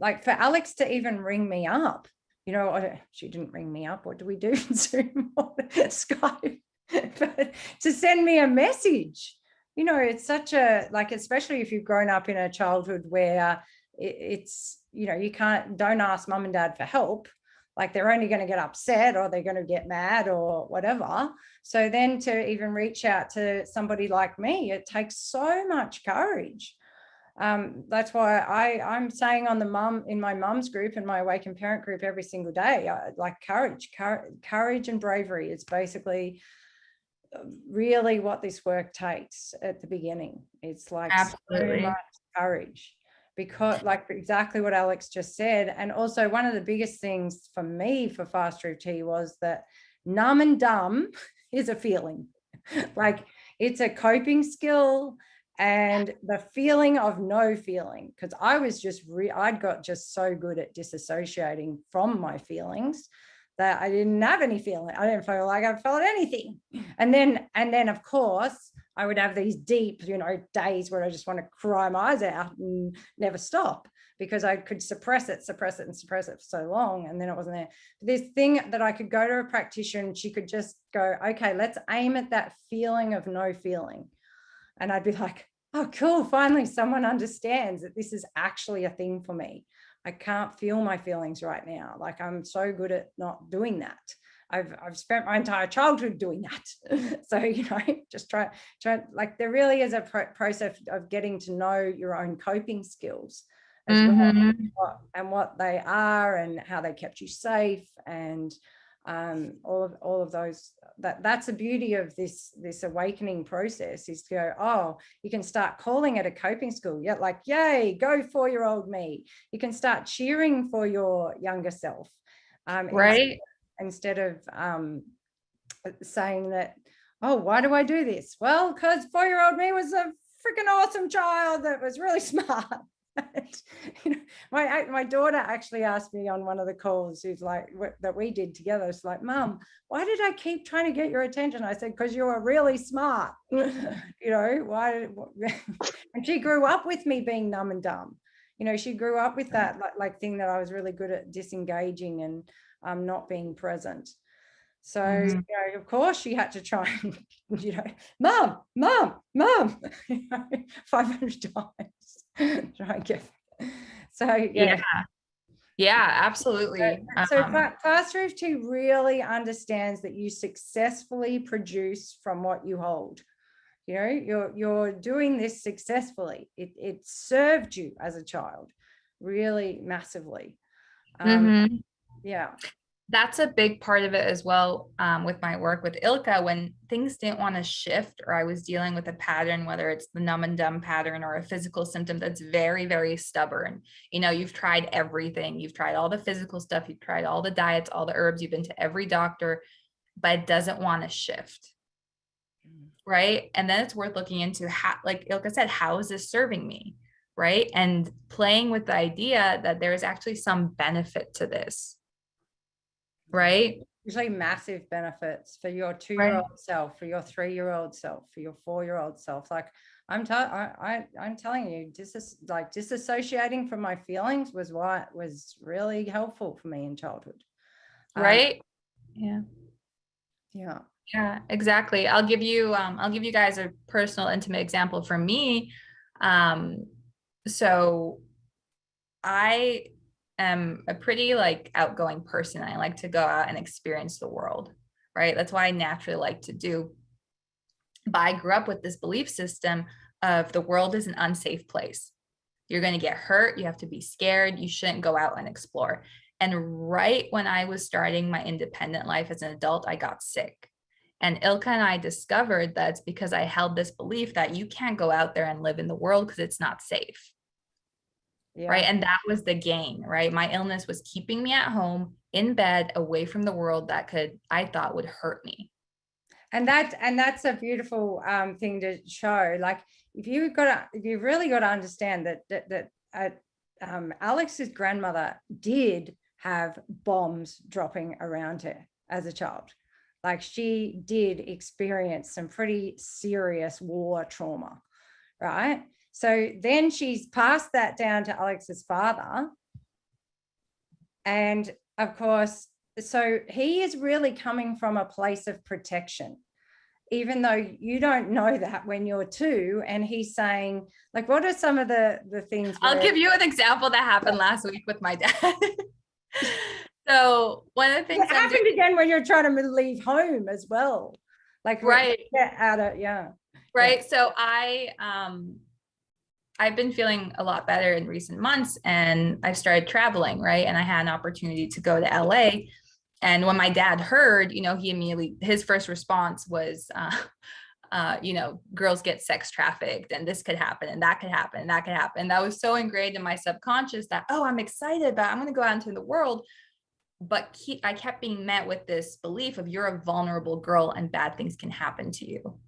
like for Alex to even ring me up, you know, she didn't ring me up. What do we do? Zoom or Skype? But to send me a message, you know, it's such a, like, especially if you've grown up in a childhood where it's, you know, don't ask mum and dad for help. Like they're only going to get upset or they're going to get mad or whatever. So then to even reach out to somebody like me, it takes so much courage. That's why I'm saying in my mum's group and my awaken parent group every single day, like courage and bravery is basically really what this work takes at the beginning. It's like absolutely so much courage. Because like exactly what Alex just said. And also one of the biggest things for me for Faster EFT was that numb and dumb is a feeling. Like it's a coping skill and the feeling of no feeling. Because I was I'd got just so good at disassociating from my feelings that I didn't have any feeling. I didn't feel like I felt anything. And then of course, I would have these deep, you know, days where I just want to cry my eyes out and never stop because I could suppress it for so long. And then it wasn't there. This thing that I could go to a practitioner and she could just go, okay, let's aim at that feeling of no feeling. And I'd be like, oh, cool. Finally, someone understands that this is actually a thing for me. I can't feel my feelings right now. Like I'm so good at not doing that. I've spent my entire childhood doing that. So, you know, just try, like there really is a process of getting to know your own coping skills as well, and what they are and how they kept you safe and all of those. That's the beauty of this awakening process, is to go, oh, you can start calling it a coping skill. Yeah, like, yay, go 4-year-old me. You can start cheering for your younger self, Right. instead of saying that, oh, why do I do this? Well, because 4-year-old me was a freaking awesome child that was really smart. You know, my daughter actually asked me on one of the calls, who's like, that we did together, it's like, Mom, why did I keep trying to get your attention? I said, because you were really smart. You know, why? And she grew up with me being numb and dumb. You know, she grew up with that like thing that I was really good at disengaging and not being present. So, you know, of course she had to try and, you know, mom, you know, 500 times. Try and get. So, yeah. Yeah, absolutely. So Faster EFT really understands that you successfully produce from what you hold. You know, you're doing this successfully. It served you as a child really massively. Yeah. That's a big part of it as well, with my work with Ilka. When things didn't want to shift, or I was dealing with a pattern, whether it's the numb and dumb pattern or a physical symptom that's very, very stubborn. You know, you've tried everything. You've tried all the physical stuff. You've tried all the diets, all the herbs. You've been to every doctor, but it doesn't want to shift. Right. And then it's worth looking into how, like Ilka said, how is this serving me? Right. And playing with the idea that there is actually some benefit to this. Right. Usually massive benefits for your 2-year-old self, for your 3-year-old self, for your 4-year-old self. Like I'm telling you, disassociating from my feelings was what was really helpful for me in childhood. Right. Yeah. Yeah. Yeah, exactly. I'll give you guys a personal, intimate example from me. So I am a pretty like outgoing person. I like to go out and experience the world, right? That's why I naturally like to do. But I grew up with this belief system of the world is an unsafe place. You're going to get hurt. You have to be scared. You shouldn't go out and explore. And right when I was starting my independent life as an adult, I got sick. And Ilka and I discovered that it's because I held this belief that you can't go out there and live in the world because it's not safe. Yeah. Right. And that was the gain, right? My illness was keeping me at home in bed, away from the world that I thought would hurt me. And that's a beautiful thing to show. Like you've really got to understand that Alex's grandmother did have bombs dropping around her as a child. Like she did experience some pretty serious war trauma, right? So then she's passed that down to Alex's father. And of course, so he is really coming from a place of protection, even though you don't know that when you're 2. And he's saying, like, what are some of the things? I'll give you an example that happened last week with my dad. So one of the things it happened again when you're trying to leave home as well. Like, right. Get out of, yeah. Right. Yeah. So I've been feeling a lot better in recent months, and I started traveling, right? And I had an opportunity to go to LA. And when my dad heard, you know, his first response was, you know, girls get sex trafficked and this could happen and that could happen and that could happen. That was so ingrained in my subconscious that, oh, I'm excited, but I'm going to go out into the world. But I kept being met with this belief of you're a vulnerable girl and bad things can happen to you.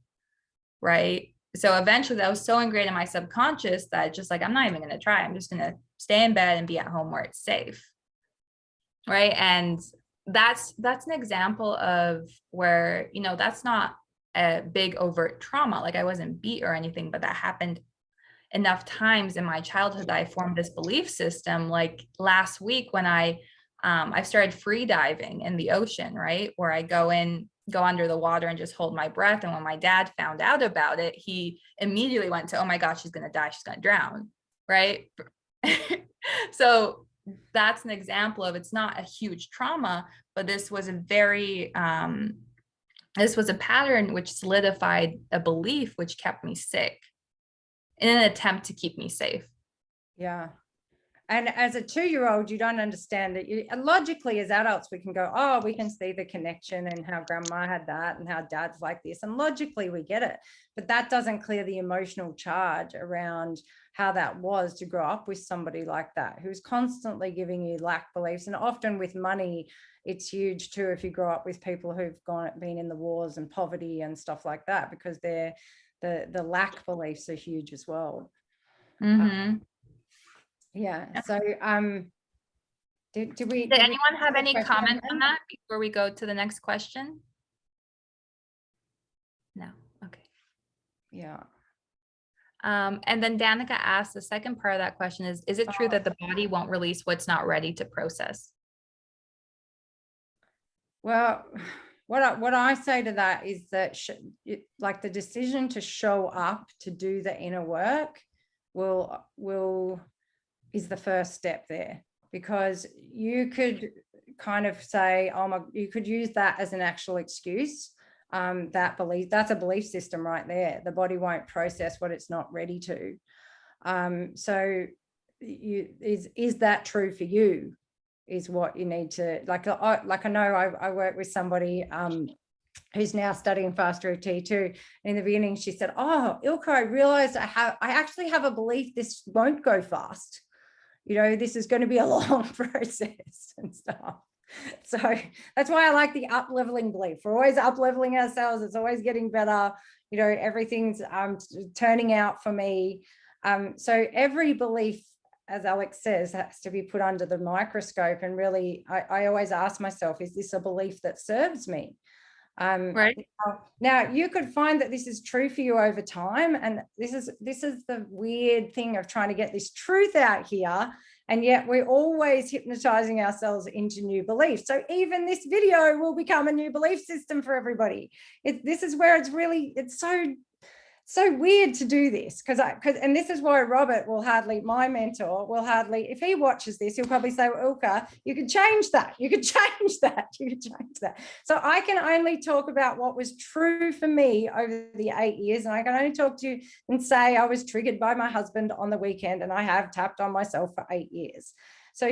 Right. So eventually that was so ingrained in my subconscious that just like, I'm not even going to try. I'm just going to stay in bed and be at home where it's safe. Right. And that's an example of where, you know, that's not a big overt trauma. Like I wasn't beat or anything, but that happened enough times in my childhood that I formed this belief system. Like last week when I started free diving in the ocean, right? Where I go under the water and just hold my breath. And when my dad found out about it, he immediately went to, oh my gosh, she's going to die. She's going to drown. Right. So that's an example of, it's not a huge trauma, but this was a pattern which solidified a belief, which kept me sick in an attempt to keep me safe. Yeah. And as a 2-year-old, you don't understand it. Logically, as adults, we can go, oh, we can see the connection and how grandma had that and how dad's like this. And logically, we get it. But that doesn't clear the emotional charge around how that was to grow up with somebody like that, who's constantly giving you lack beliefs. And often with money, it's huge too, if you grow up with people who've been in the wars and poverty and stuff like that, because the lack beliefs are huge as well. Mm-hmm. Yeah. So did anyone have any comments on that before we go to the next question? No. Okay. Yeah. And then Danica asked, the second part of that question is it true that the body won't release what's not ready to process? Well, what I say to that is that like the decision to show up to do the inner work is the first step there, because you could kind of say, oh you could use that as an actual excuse. That's a belief system right there. The body won't process what it's not ready to. So is that true for you, is what you need to, like I know I work with somebody who's now studying Faster EFT too. In the beginning, she said, oh, Ilka, I realized I actually have a belief this won't go fast. This is going to be a long process and stuff. So that's why I like the up-leveling belief. We're always up-leveling ourselves. It's always getting better. Everything's turning out for me. So every belief, as Alex says, has to be put under the microscope. And really, I always ask myself, is this a belief that serves me? Right. Now you could find that this is true for you over time, and this is the weird thing of trying to get this truth out here, and yet we're always hypnotizing ourselves into new beliefs. So even this video will become a new belief system for everybody. This is where it's so weird to do this, and this is why Robert my mentor will hardly, if he watches this, he'll probably say, well, Ilka, you could change that. You could change that. You could change that. So I can only talk about what was true for me over the 8 years. And I can only talk to you and say I was triggered by my husband on the weekend, and I have tapped on myself for 8 years. So,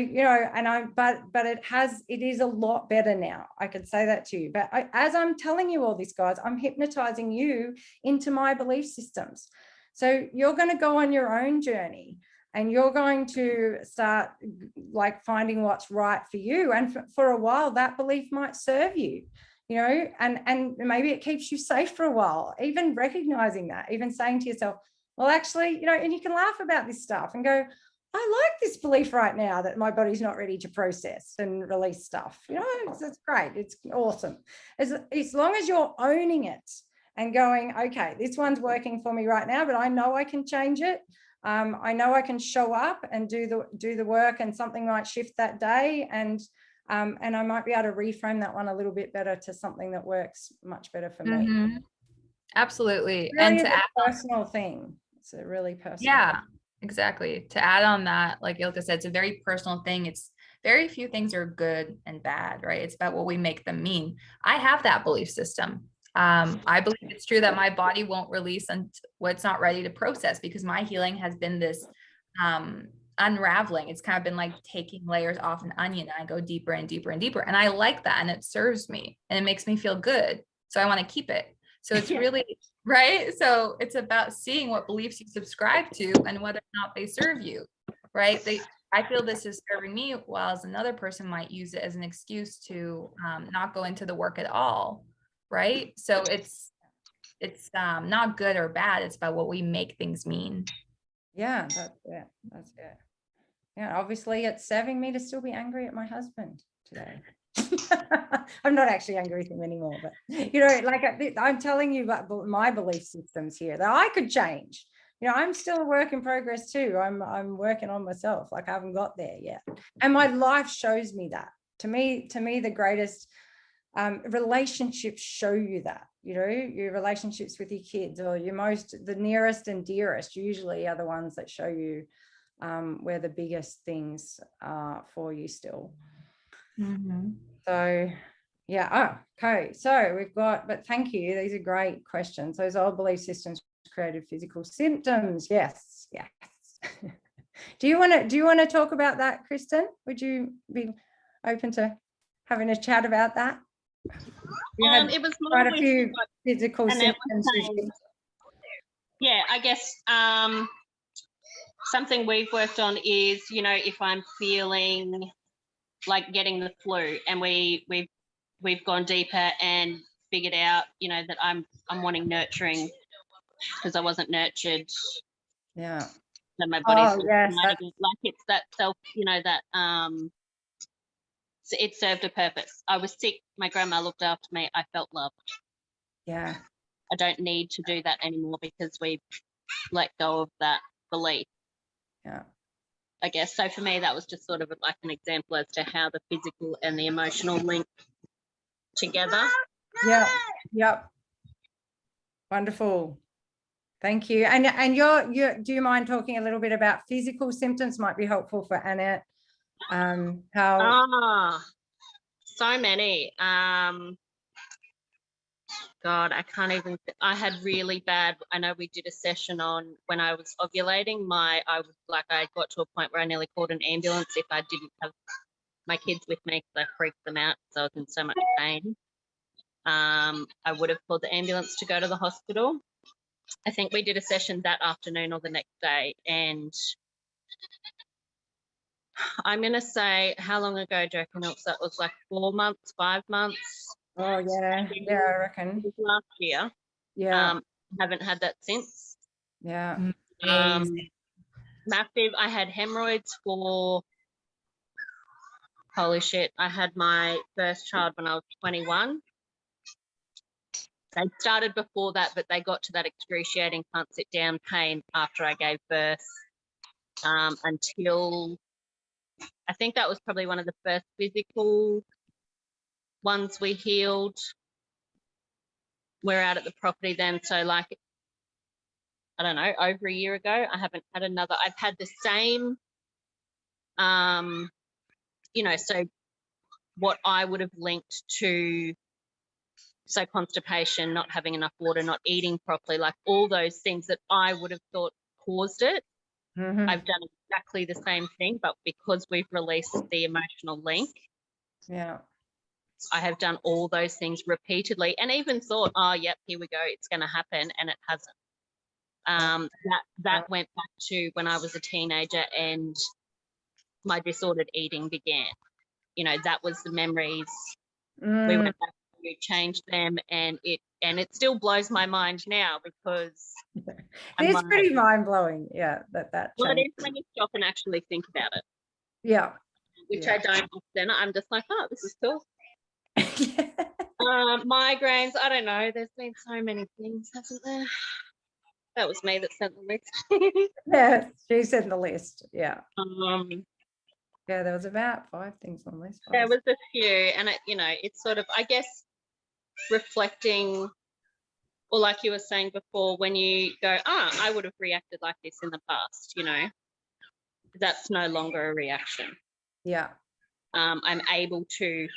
but it is a lot better now. I could say that to you. But as I'm telling you all this, guys, I'm hypnotizing you into my belief systems. So you're going to go on your own journey, and you're going to start like finding what's right for you. And for a while, that belief might serve you, and maybe it keeps you safe for a while, even recognizing that, even saying to yourself, well, actually, and you can laugh about this stuff and go, I like this belief right now that my body's not ready to process and release stuff. It's great. It's awesome. As long as you're owning it and going, okay, this one's working for me right now, but I know I can change it. I know I can show up and do the work, and something might shift that day, and I might be able to reframe that one a little bit better to something that works much better for me. Mm-hmm. Absolutely. It really and to add a personal thing. It's a really personal. Yeah. thing. Exactly. To add on that, like Ilka said, it's a very personal thing. It's very few things are good and bad, right? It's about what we make them mean. I have that belief system. I believe it's true that my body won't release what's not ready to process, because my healing has been this unraveling. It's kind of been like taking layers off an onion, and I go deeper and deeper and deeper. And I like that, and it serves me and it makes me feel good. So I want to keep it. So it's really, right? So it's about seeing what beliefs you subscribe to and whether or not they serve you, right? I feel this is serving me, while another person might use it as an excuse to not go into the work at all, right? So it's not good or bad. It's about what we make things mean. Yeah, that's it. Yeah, obviously it's serving me to still be angry at my husband today. I'm not actually angry with him anymore, but like I'm telling you about my belief systems here that I could change. I'm still a work in progress too. I'm working on myself. Like I haven't got there yet, and my life shows me that. To me, the greatest relationships show you that. Your relationships with your kids, or the nearest and dearest, usually are the ones that show you where the biggest things are for you still. Mm-hmm. So yeah. Okay, so we've got, but thank you, these are great questions. Those old belief systems created physical symptoms. Yes. Do you want to talk about that, Kristen? Would you be open to having a chat about that? You had It was quite more a few with physical Annette was symptoms. saying. Yeah, I guess something we've worked on is, you know, if I'm feeling like getting the flu, and we've gone deeper and figured out, you know, that I'm wanting nurturing because I wasn't nurtured. Yeah. So my body's yes, like it's that self, you know, that so it served a purpose. I was sick, my grandma looked after me, I felt loved. yeah. I don't need to do that anymore because we've let go of that belief. Yeah. I guess so. For me, that was just sort of like an example as to how the physical and the emotional link together. Yeah. Yep. Wonderful. Thank you. And you're do you mind talking a little bit about physical symptoms? Might be helpful for Annette. How So many. God, I can't even. I had really bad. I know we did a session on when I was ovulating. I got to a point where I nearly called an ambulance if I didn't have my kids with me because I freaked them out. So I was in so much pain. I would have called the ambulance to go to the hospital. I think we did a session that afternoon or the next day, and I'm going to say, how long ago do you reckon that was? Like 4 months, 5 months? Oh, yeah. Yeah, I reckon. Last year. Yeah. Haven't had that since. Yeah. Massive. I had hemorrhoids for, holy shit, I had my first child when I was 21. They started before that, but they got to that excruciating can't sit down pain after I gave birth until I think that was probably one of the first physical ones we healed. We're out at the property then, so like, I don't know, over a year ago, I haven't had another. I've had the same, you know, so what I would have linked to, so constipation, not having enough water, not eating properly, like all those things that I would have thought caused it. I've done exactly the same thing, but because we've released the emotional link, yeah, I have done all those things repeatedly and even thought, oh, yep, here we go, it's going to happen, and it hasn't. That went back to when I was a teenager and my disordered eating began. You know, that was the memories. We went back, we changed them, and it still blows my mind now because it's pretty mind-blowing. Yeah, that well, it changed. is when you stop and actually think about it. Yeah, which I don't often. I'm just like, oh, this is cool. yeah. Migraines, I don't know. There's been so many things, hasn't there? That was me that sent the list. Yeah, she sent the list. Yeah. Yeah, there was about 5 things on the list. There was a few, and it, you know, it's sort of, I guess, reflecting, or like you were saying before, when you go, I would have reacted like this in the past, you know, that's no longer a reaction. Yeah. I'm able to,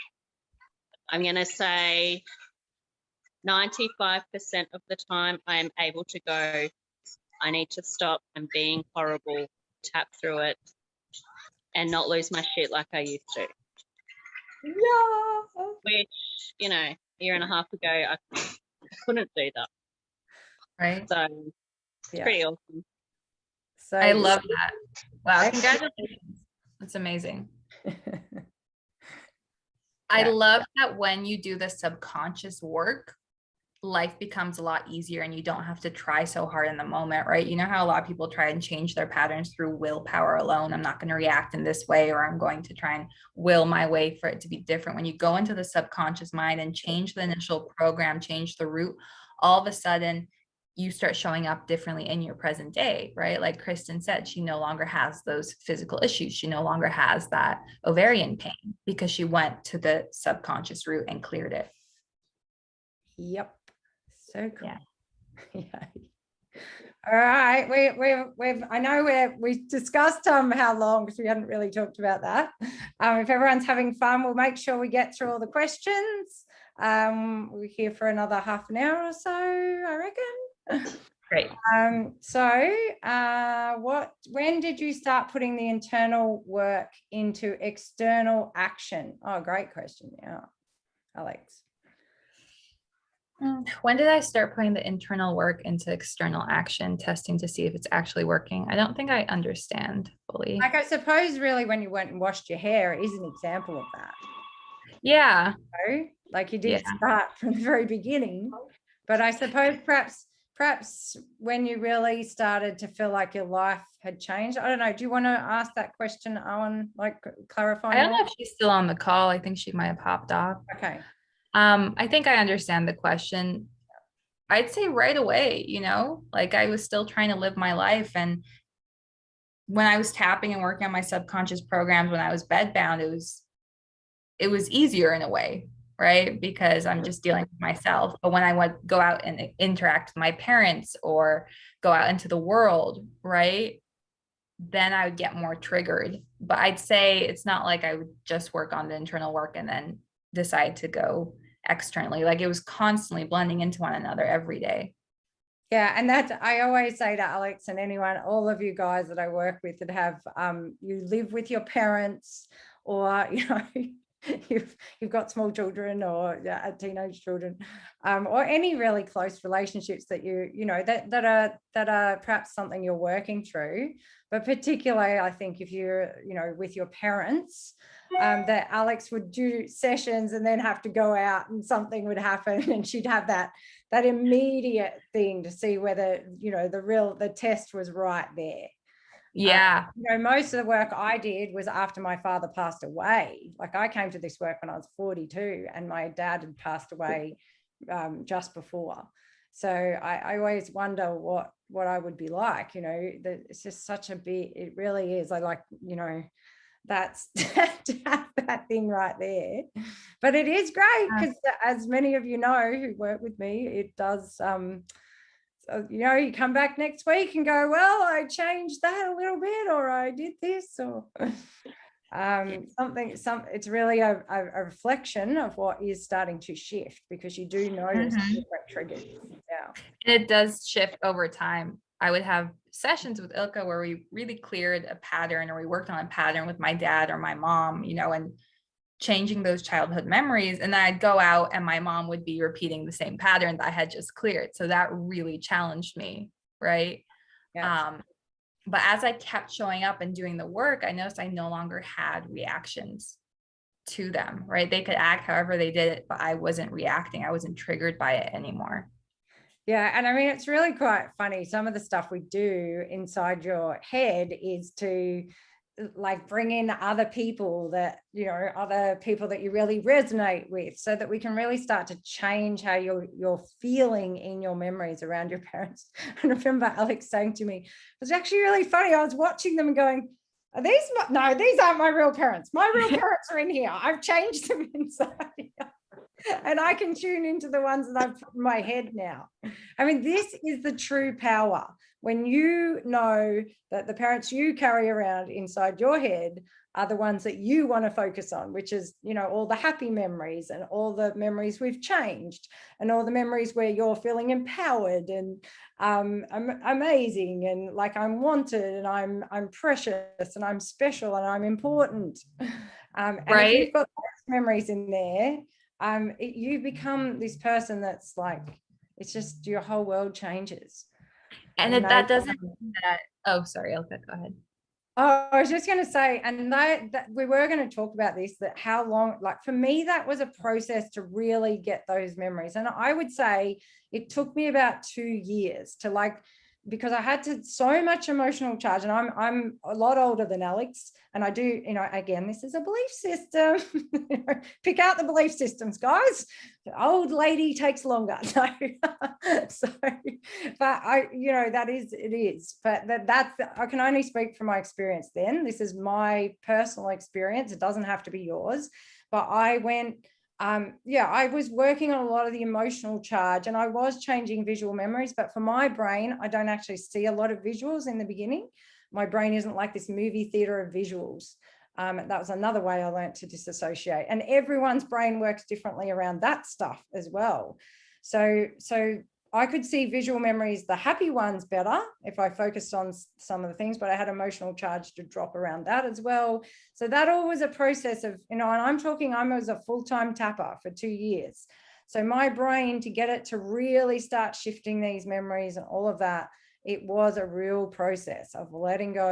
I'm going to say 95% of the time I am able to go, I need to stop, I'm being horrible, tap through it, and not lose my shit like I used to. Yeah. Which, you know, a year and a half ago, I couldn't do that. Right. So it's pretty awesome. So I love that. Wow, congratulations. That's amazing. I love that when you do the subconscious work, life becomes a lot easier and you don't have to try so hard in the moment, right? You know how a lot of people try and change their patterns through willpower alone. I'm not going to react in this way, or I'm going to try and will my way for it to be different. When you go into the subconscious mind and change the initial program, change the root, all of a sudden you start showing up differently in your present day, right? Like Kristen said, she no longer has those physical issues. She no longer has that ovarian pain because she went to the subconscious root and cleared it. Yep. So cool. Yeah. Yeah. All right. We've I know we discussed how long, because we hadn't really talked about that. If everyone's having fun, we'll make sure we get through all the questions. We're here for another half an hour or so, I reckon. Great. When did you start putting the internal work into external action? Oh, great question. Yeah, Alex. When did I start putting the internal work into external action, testing to see if it's actually working? I don't think I understand fully. Like, I suppose really when you went and washed your hair is an example of that. Yeah. So, like, you did start from the very beginning, but I suppose perhaps when you really started to feel like your life had changed. I don't know. Do you want to ask that question, Owen? Like, clarifying? I don't know if she's still on the call. I think she might have popped off. Okay. I think I understand the question. I'd say right away, you know, like I was still trying to live my life. And when I was tapping and working on my subconscious programs, when I was bedbound, it was easier in a way, right? Because I'm just dealing with myself. But when I would go out and interact with my parents or go out into the world, right, then I would get more triggered. But I'd say it's not like I would just work on the internal work and then decide to go externally. Like it was constantly blending into one another every day. Yeah, and that I always say to Alex and anyone, all of you guys that I work with that have you live with your parents, or you know, you've got small children or teenage children, or any really close relationships that you know that are perhaps something you're working through. But particularly, I think if you're, you know, with your parents, that Alex would do sessions and then have to go out and something would happen, and she'd have that immediate thing to see whether, you know, the test was right there. Yeah. You know, most of the work I did was after my father passed away. Like, I came to this work when I was 42 and my dad had passed away just before. So I always wonder what I would be like, you know. It's just such a bit, it really is. I like, you know, that's to have that thing right there. But it is great because, as many of you know who work with me, it does so, you know, you come back next week and go, well, I changed that a little bit, or I did this, or it's really a reflection of what is starting to shift, because you do notice different triggers. Yeah, and it does shift over time. I would have sessions with Ilka where we really cleared a pattern, or we worked on a pattern with my dad or my mom, you know, and changing those childhood memories. And then I'd go out and my mom would be repeating the same pattern that I had just cleared. So that really challenged me, right? yes. But as I kept showing up and doing the work, I noticed I no longer had reactions to them, right? They could act however they did it, but I wasn't reacting. I wasn't triggered by it anymore. Yeah, and I mean, it's really quite funny. Some of the stuff we do inside your head is to, like, bring in other people that, you know, other people that you really resonate with, so that we can really start to change how you're feeling in your memories around your parents. And I remember Alex saying to me, it was actually really funny. I was watching them and going, are these no, these aren't my real parents. My real parents are in here. I've changed them inside here. And I can tune into the ones that I've put in my head now. I mean, this is the true power. When you know that the parents you carry around inside your head are the ones that you want to focus on, which is, you know, all the happy memories and all the memories we've changed and all the memories where you're feeling empowered and I'm amazing and like I'm wanted and I'm precious and I'm special and I'm important. And if you've got those memories in there, you become this person that's like, it's just your whole world changes. And that doesn't mean that, oh, sorry, Ilka, go ahead. Oh, I was just going to say, and that we were going to talk about this, that how long, like for me, that was a process to really get those memories. And I would say it took me about 2 years to, like, because I had to so much emotional charge, and I'm a lot older than Alex, and I do, you know, again, this is a belief system. Pick out the belief systems, guys. The old lady takes longer. So, but I, you know, it is. But that's I can only speak from my experience. Then this is my personal experience. It doesn't have to be yours. But I went. I was working on a lot of the emotional charge, and I was changing visual memories, but for my brain, I don't actually see a lot of visuals in the beginning. My brain isn't like this movie theater of visuals. That was another way I learned to disassociate, and everyone's brain works differently around that stuff as well. So I could see visual memories, the happy ones, better if I focused on some of the things, but I had emotional charge to drop around that as well. So that all was a process of, and I'm talking, I was a full-time tapper for 2 years. So my brain, to get it to really start shifting these memories and all of that, it was a real process of letting go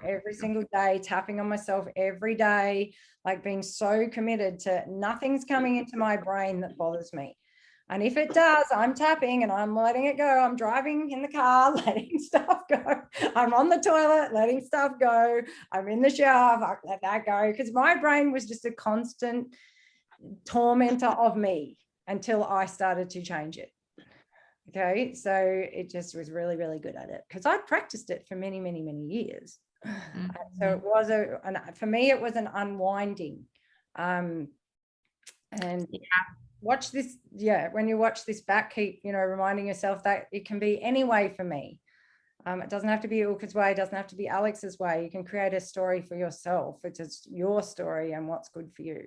every single day, tapping on myself every day, like being so committed to nothing's coming into my brain that bothers me. And if it does, I'm tapping and I'm letting it go. I'm driving in the car, letting stuff go. I'm on the toilet, letting stuff go. I'm in the shower, let that go. Because my brain was just a constant tormentor of me until I started to change it. Okay, so it just was really, really good at it because I'd practiced it for many, many, many years. So it was for me, it was an unwinding. And watch this. Yeah, when you watch this back, keep, reminding yourself that it can be any way for me. It doesn't have to be Ilka's way. It doesn't have to be Alex's way. You can create a story for yourself. It's just your story and what's good for you.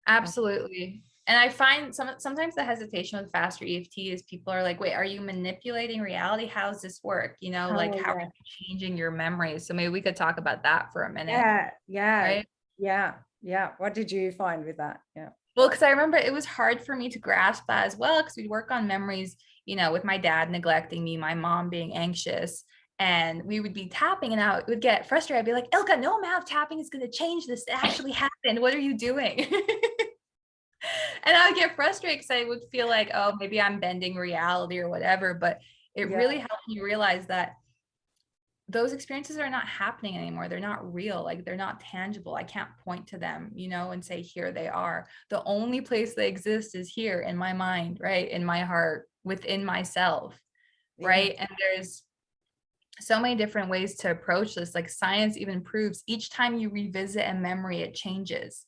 Absolutely. And I find sometimes the hesitation with Faster EFT is people are like, wait, are you manipulating reality? How does this work? How are you changing your memories? So maybe we could talk about that for a minute. Yeah. Right? Yeah. What did you find with that? Yeah. Well, because I remember it was hard for me to grasp that as well, because we'd work on memories, with my dad neglecting me, my mom being anxious, and we would be tapping and I would get frustrated. I'd be like, Ilka, no amount of tapping is going to change this. It actually happened. What are you doing? And I would get frustrated because I would feel like, oh, maybe I'm bending reality or whatever. But it really helped me realize that those experiences are not happening anymore. They're not real. Like, they're not tangible. I can't point to them, and say, here they are. The only place they exist is here in my mind, right? In my heart, within myself, right? And there's so many different ways to approach this. Like, science even proves each time you revisit a memory, it changes.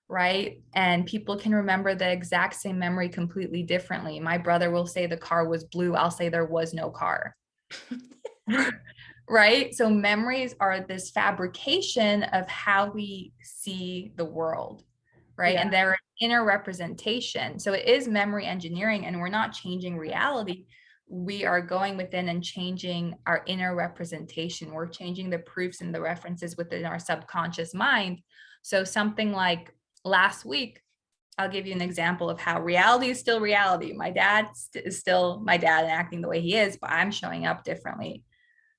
Right. And people can remember the exact same memory completely differently. My brother will say the car was blue. I'll say there was no car. Right. So memories are this fabrication of how we see the world. Right. And they're an inner representation. So it is memory engineering, and we're not changing reality. We are going within and changing our inner representation. We're changing the proofs and the references within our subconscious mind. So something like last week, I'll give you an example of how reality is still reality. My dad is still my dad and acting the way he is, but I'm showing up differently,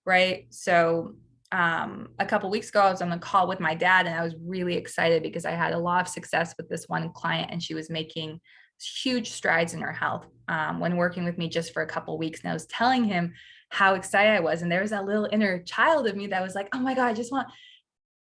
right? So a couple of weeks ago, I was on a call with my dad, and I was really excited because I had a lot of success with this one client, and she was making huge strides in her health when working with me just for a couple of weeks. And I was telling him how excited I was, and there was that little inner child of me that was like, oh my God, I just want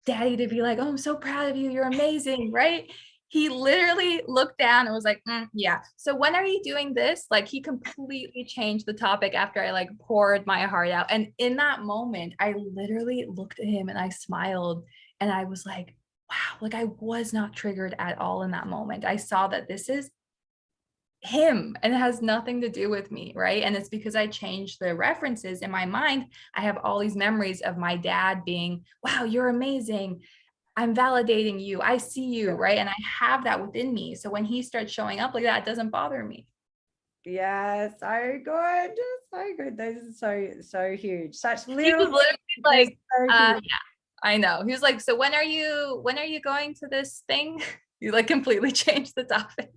Daddy to be like, oh, I'm so proud of you. You're amazing, right? He literally looked down and was like, yeah. So when are you doing this? Like, he completely changed the topic after I poured my heart out. And in that moment, I literally looked at him and I smiled, and I was like, wow, I was not triggered at all in that moment. I saw that this is him and it has nothing to do with me, right? And it's because I changed the references in my mind. I have all these memories of my dad being, wow, you're amazing, I'm validating you, I see you, right? And I have that within me. So when he starts showing up like that, it doesn't bother me. Yeah, so good. Those are so huge. Such little. He was literally like, yeah, I know. He was like, so when are you going to this thing? You completely changed the topic.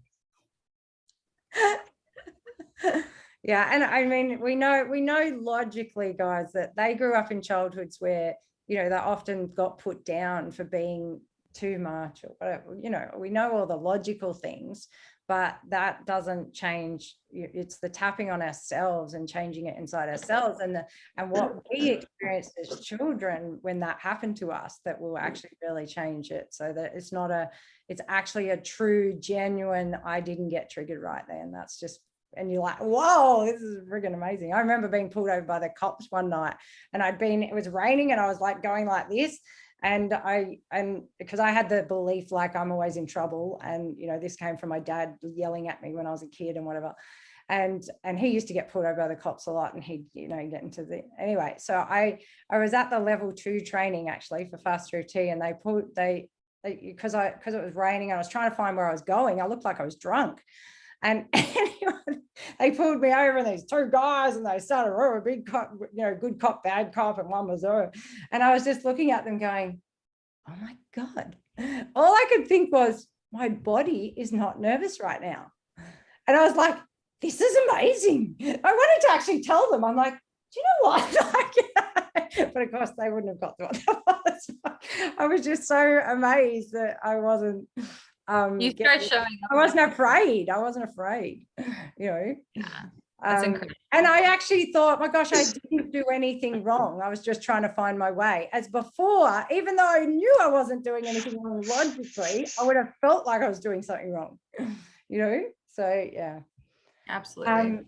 Yeah, and I mean, we know logically, guys, that they grew up in childhoods where they often got put down for being too much or whatever. We know all the logical things, but that doesn't change. It's the tapping on ourselves and changing it inside ourselves, and what we experienced as children when that happened to us, that will actually really change it, so that it's actually a true, genuine, I didn't get triggered right then. That's just, and you're like, whoa, this is friggin' amazing. I remember being pulled over by the cops one night, and it was raining, and I was going like this. And because I had the belief I'm always in trouble, and this came from my dad yelling at me when I was a kid and whatever, and he used to get pulled over by the cops a lot, and he'd get into the anyway. So I was at the level 2 training actually for Faster EFT, and because it was raining, I was trying to find where I was going. I looked like I was drunk, And anyway, they pulled me over, and these two guys, and they started, a big cop, good cop, bad cop, and one was, and I was just looking at them going, oh my God. All I could think was, my body is not nervous right now. And I was like, this is amazing. I wanted to actually tell them, I'm like, do you know what? But of course they wouldn't have got what that was. I was just so amazed that I wasn't You start showing up. I wasn't afraid. Yeah, that's incredible. And I actually thought, my gosh, I didn't do anything wrong. I was just trying to find my way. As before, even though I knew I wasn't doing anything wrong logically, I would have felt like I was doing something wrong, So yeah. Absolutely.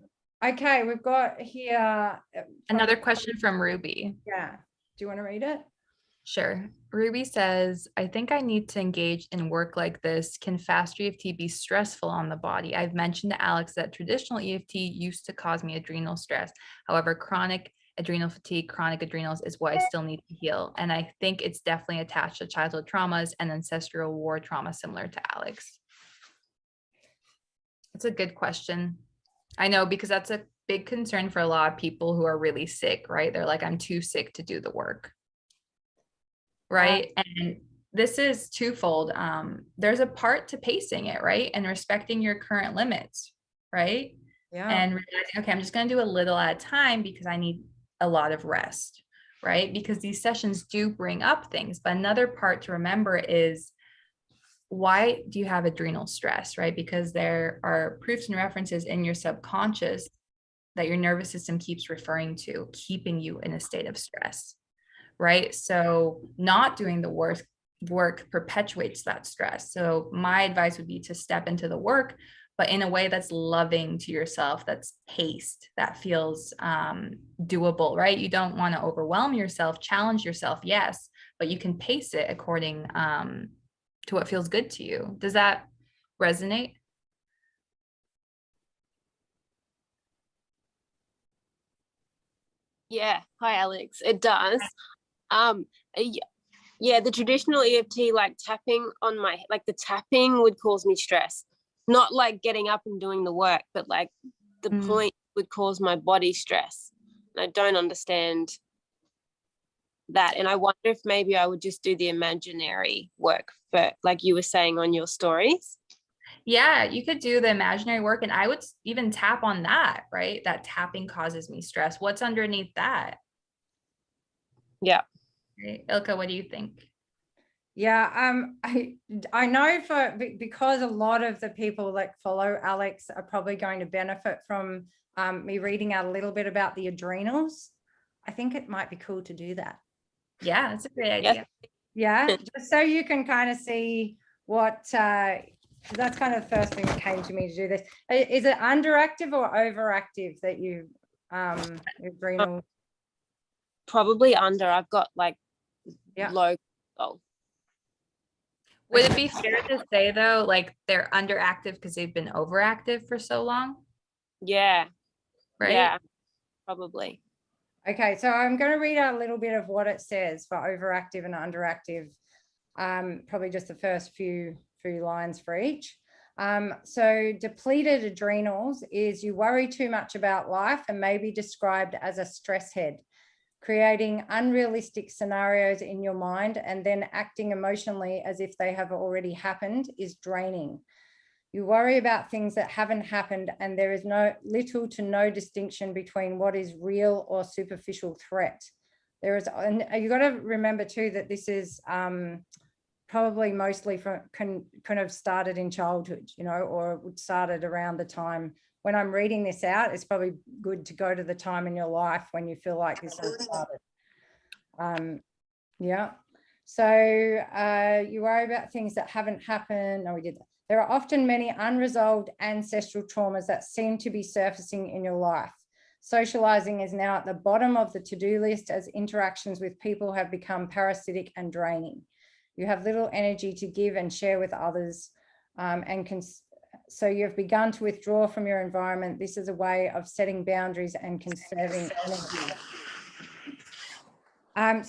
Okay, we've got here Another question from Ruby. Yeah. Do you want to read it? Sure. Ruby says, I think I need to engage in work like this. Can Faster EFT be stressful on the body? I've mentioned to Alex that traditional EFT used to cause me adrenal stress. However, chronic adrenal fatigue, chronic adrenals is what I still need to heal. And I think it's definitely attached to childhood traumas and ancestral war trauma, similar to Alex. That's a good question. I know, because that's a big concern for a lot of people who are really sick, right? They're like, I'm too sick to do the work. Right. And this is twofold. There's a part to pacing it, right? And respecting your current limits, right? Yeah. And realizing, okay, I'm just going to do a little at a time because I need a lot of rest, right? Because these sessions do bring up things. But another part to remember is, why do you have adrenal stress, right? Because there are proofs and references in your subconscious that your nervous system keeps referring to, keeping you in a state of stress, right? So not doing the work perpetuates that stress. So my advice would be to step into the work, but in a way that's loving to yourself, that's paced, that feels doable, right? You don't want to overwhelm yourself, challenge yourself, yes, but you can pace it according to what feels good to you. Does that resonate? Yeah. Hi, Alex. It does. Yeah, the traditional EFT, like tapping on the tapping would cause me stress. Not like getting up and doing the work, but like the point would cause my body stress. And I don't understand that. And I wonder if maybe I would just do the imaginary work, but like you were saying on your stories. Yeah, you could do the imaginary work, and I would even tap on that, right? That tapping causes me stress. What's underneath that? Yeah. Right. Ilka, what do you think? Yeah, I know because a lot of the people that follow Alex are probably going to benefit from me reading out a little bit about the adrenals. I think it might be cool to do that. Yeah, that's a great idea. Yeah, just so you can kind of see what that's kind of the first thing that came to me to do this. Is it underactive or overactive that you adrenal? Probably under. I've got like low. Would it be fair to say though, like they're underactive because they've been overactive for so long? Yeah. Right. Yeah, probably. Okay, so I'm going to read out a little bit of what it says for overactive and underactive. Probably just the first few lines for each. So depleted adrenals is you worry too much about life and may be described as a stress head, creating unrealistic scenarios in your mind and then acting emotionally as if they have already happened is draining. You worry about things that haven't happened, and there is little to no distinction between what is real or superficial threat. And you got to remember too that this is probably mostly can have started in childhood, or it started around the time when I'm reading this out. It's probably good to go to the time in your life when you feel like this has started. Yeah. So you worry about things that haven't happened. No, we did that. There are often many unresolved ancestral traumas that seem to be surfacing in your life. Socializing is now at the bottom of the to-do list as interactions with people have become parasitic and draining. You have little energy to give and share with others, so you've begun to withdraw from your environment. This is a way of setting boundaries and conserving energy.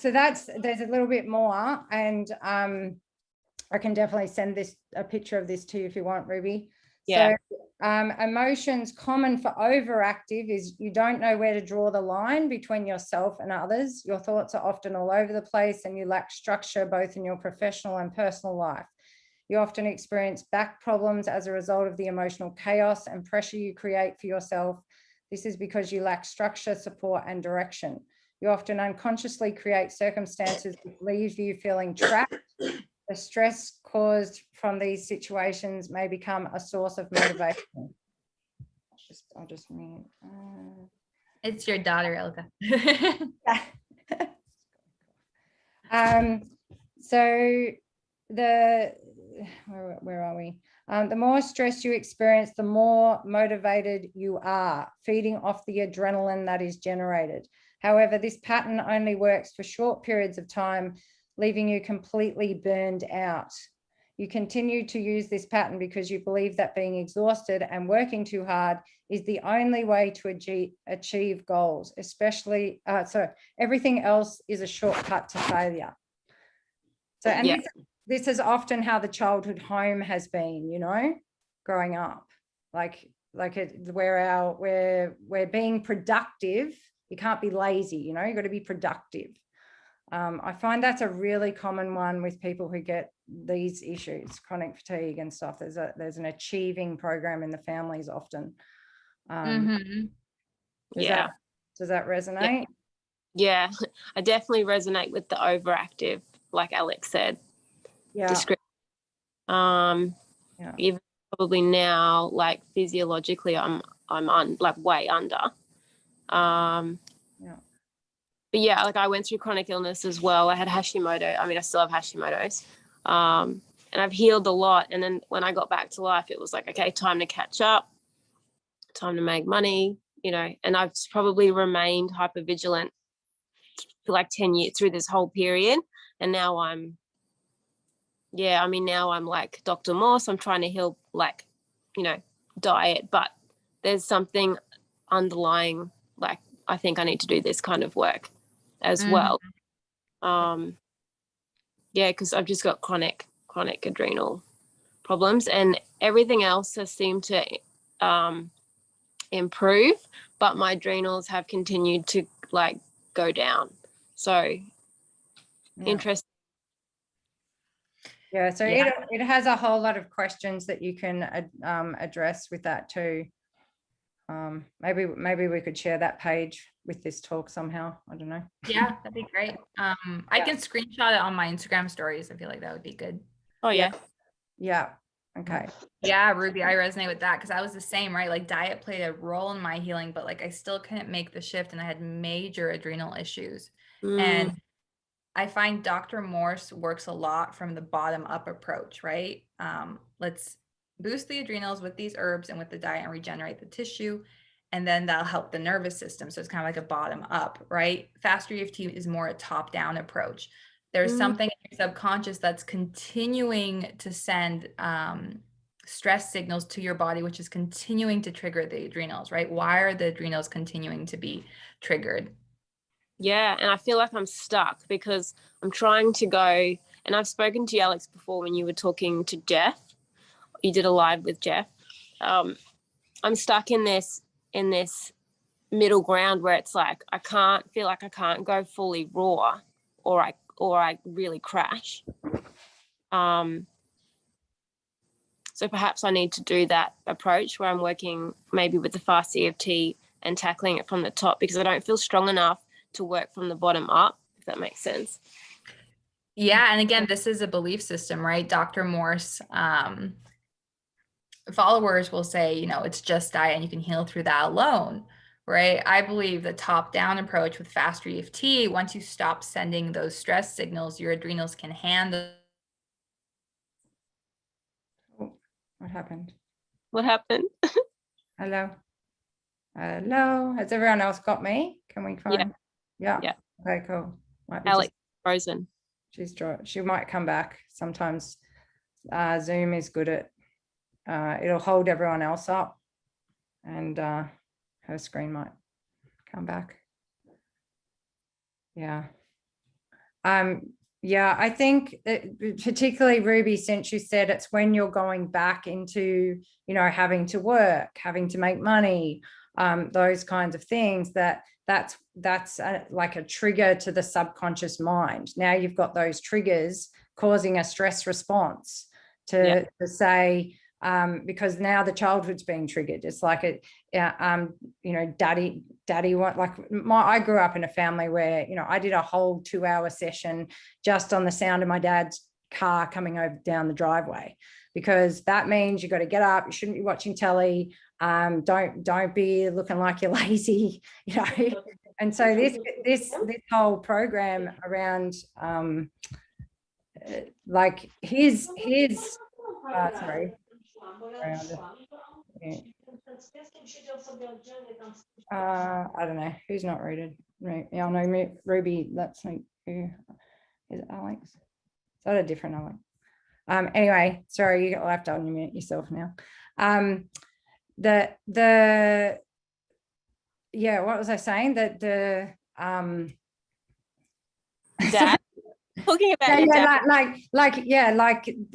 So there's a little bit more, and I can definitely send a picture of this to you if you want, Ruby. Yeah. So emotions common for overactive is you don't know where to draw the line between yourself and others. Your thoughts are often all over the place and you lack structure both in your professional and personal life. You often experience back problems as a result of the emotional chaos and pressure you create for yourself. This is because you lack structure, support, and direction. You often unconsciously create circumstances that leave you feeling trapped. The stress caused from these situations may become a source of motivation. I'll just mute. It's your daughter, Ilka. So where are we? The more stress you experience, the more motivated you are, feeding off the adrenaline that is generated. However, this pattern only works for short periods of time, leaving you completely burned out. You continue to use this pattern because you believe that being exhausted and working too hard is the only way to achieve goals, especially, so everything else is a shortcut to failure. So, and yeah, this is often how the childhood home has been, you know, growing up, we're being productive. You can't be lazy, you know, you've got to be productive. I find that's a really common one with people who get these issues, chronic fatigue and stuff. There's an achieving program in the families often. Does that resonate? Yeah, I definitely resonate with the overactive, like Alex said. Yeah. Even probably now, like physiologically, I'm way under. But yeah, like I went through chronic illness as well. I had Hashimoto. I mean, I still have Hashimoto's. And I've healed a lot. And then when I got back to life, it was like, okay, time to catch up, time to make money, you know, and I've probably remained hypervigilant for like 10 years through this whole period. And now I'm like Dr. Morse. I'm trying to heal, like, you know, diet, but there's something underlying, like, I think I need to do this kind of work as well. Because I've just got chronic adrenal problems, and everything else has seemed to improve, but my adrenals have continued to like go down. So interesting. Yeah, so it has a whole lot of questions that you can address with that too. Maybe we could share that page with this talk somehow. I don't know. Yeah, that'd be great. I can screenshot it on my Instagram stories. I feel like that would be good. Oh yeah. Okay. Yeah, Ruby, I resonate with that because I was the same, right? Like diet played a role in my healing, but like I still couldn't make the shift and I had major adrenal issues. And I find Dr. Morse works a lot from the bottom up approach, right? Let's boost the adrenals with these herbs and with the diet and regenerate the tissue. And then that'll help the nervous system. So it's kind of like a bottom up, right? Faster EFT is more a top down approach. There's something in your subconscious that's continuing to send stress signals to your body, which is continuing to trigger the adrenals, right? Why are the adrenals continuing to be triggered? Yeah, and I feel like I'm stuck because I'm trying to go, and I've spoken to you, Alex, before when you were talking to Jeff. You did a live with Jeff. I'm stuck in this middle ground where it's like I can't go fully raw, or I really crash. So perhaps I need to do that approach where I'm working maybe with the fast EFT and tackling it from the top, because I don't feel strong enough to work from the bottom up, if that makes sense. Yeah, and again, this is a belief system, right? Dr. Morse followers will say, you know, it's just diet and you can heal through that alone, right? I believe the top-down approach with Faster EFT, once you stop sending those stress signals, your adrenals can handle. What happened? What happened? Hello. Has everyone else got me? Can we find? Yeah. Okay, cool. Alex frozen. She might come back. Sometimes Zoom is good at it'll hold everyone else up, and her screen might come back. Yeah. Yeah, I think particularly Ruby, since you said it's when you're going back into, you know, having to work, having to make money, those kinds of things, that's like a trigger to the subconscious mind. Now you've got those triggers causing a stress response to say, because now the childhood's being triggered. It's like you know, daddy like I grew up in a family where, you know, I did a whole 2-hour session just on the sound of my dad's car coming over down the driveway, because that means you got to get up, you shouldn't be watching telly, don't be looking like you're lazy, you know. And so this whole program around like his sorry, I don't know who's not rated. Right, yeah, no, Ruby, that's like, who is it? Alex? Is that a different Alex? Anyway, sorry, you got left on mute yourself now. Yeah, what was I saying? That the Dad, talking about your dad.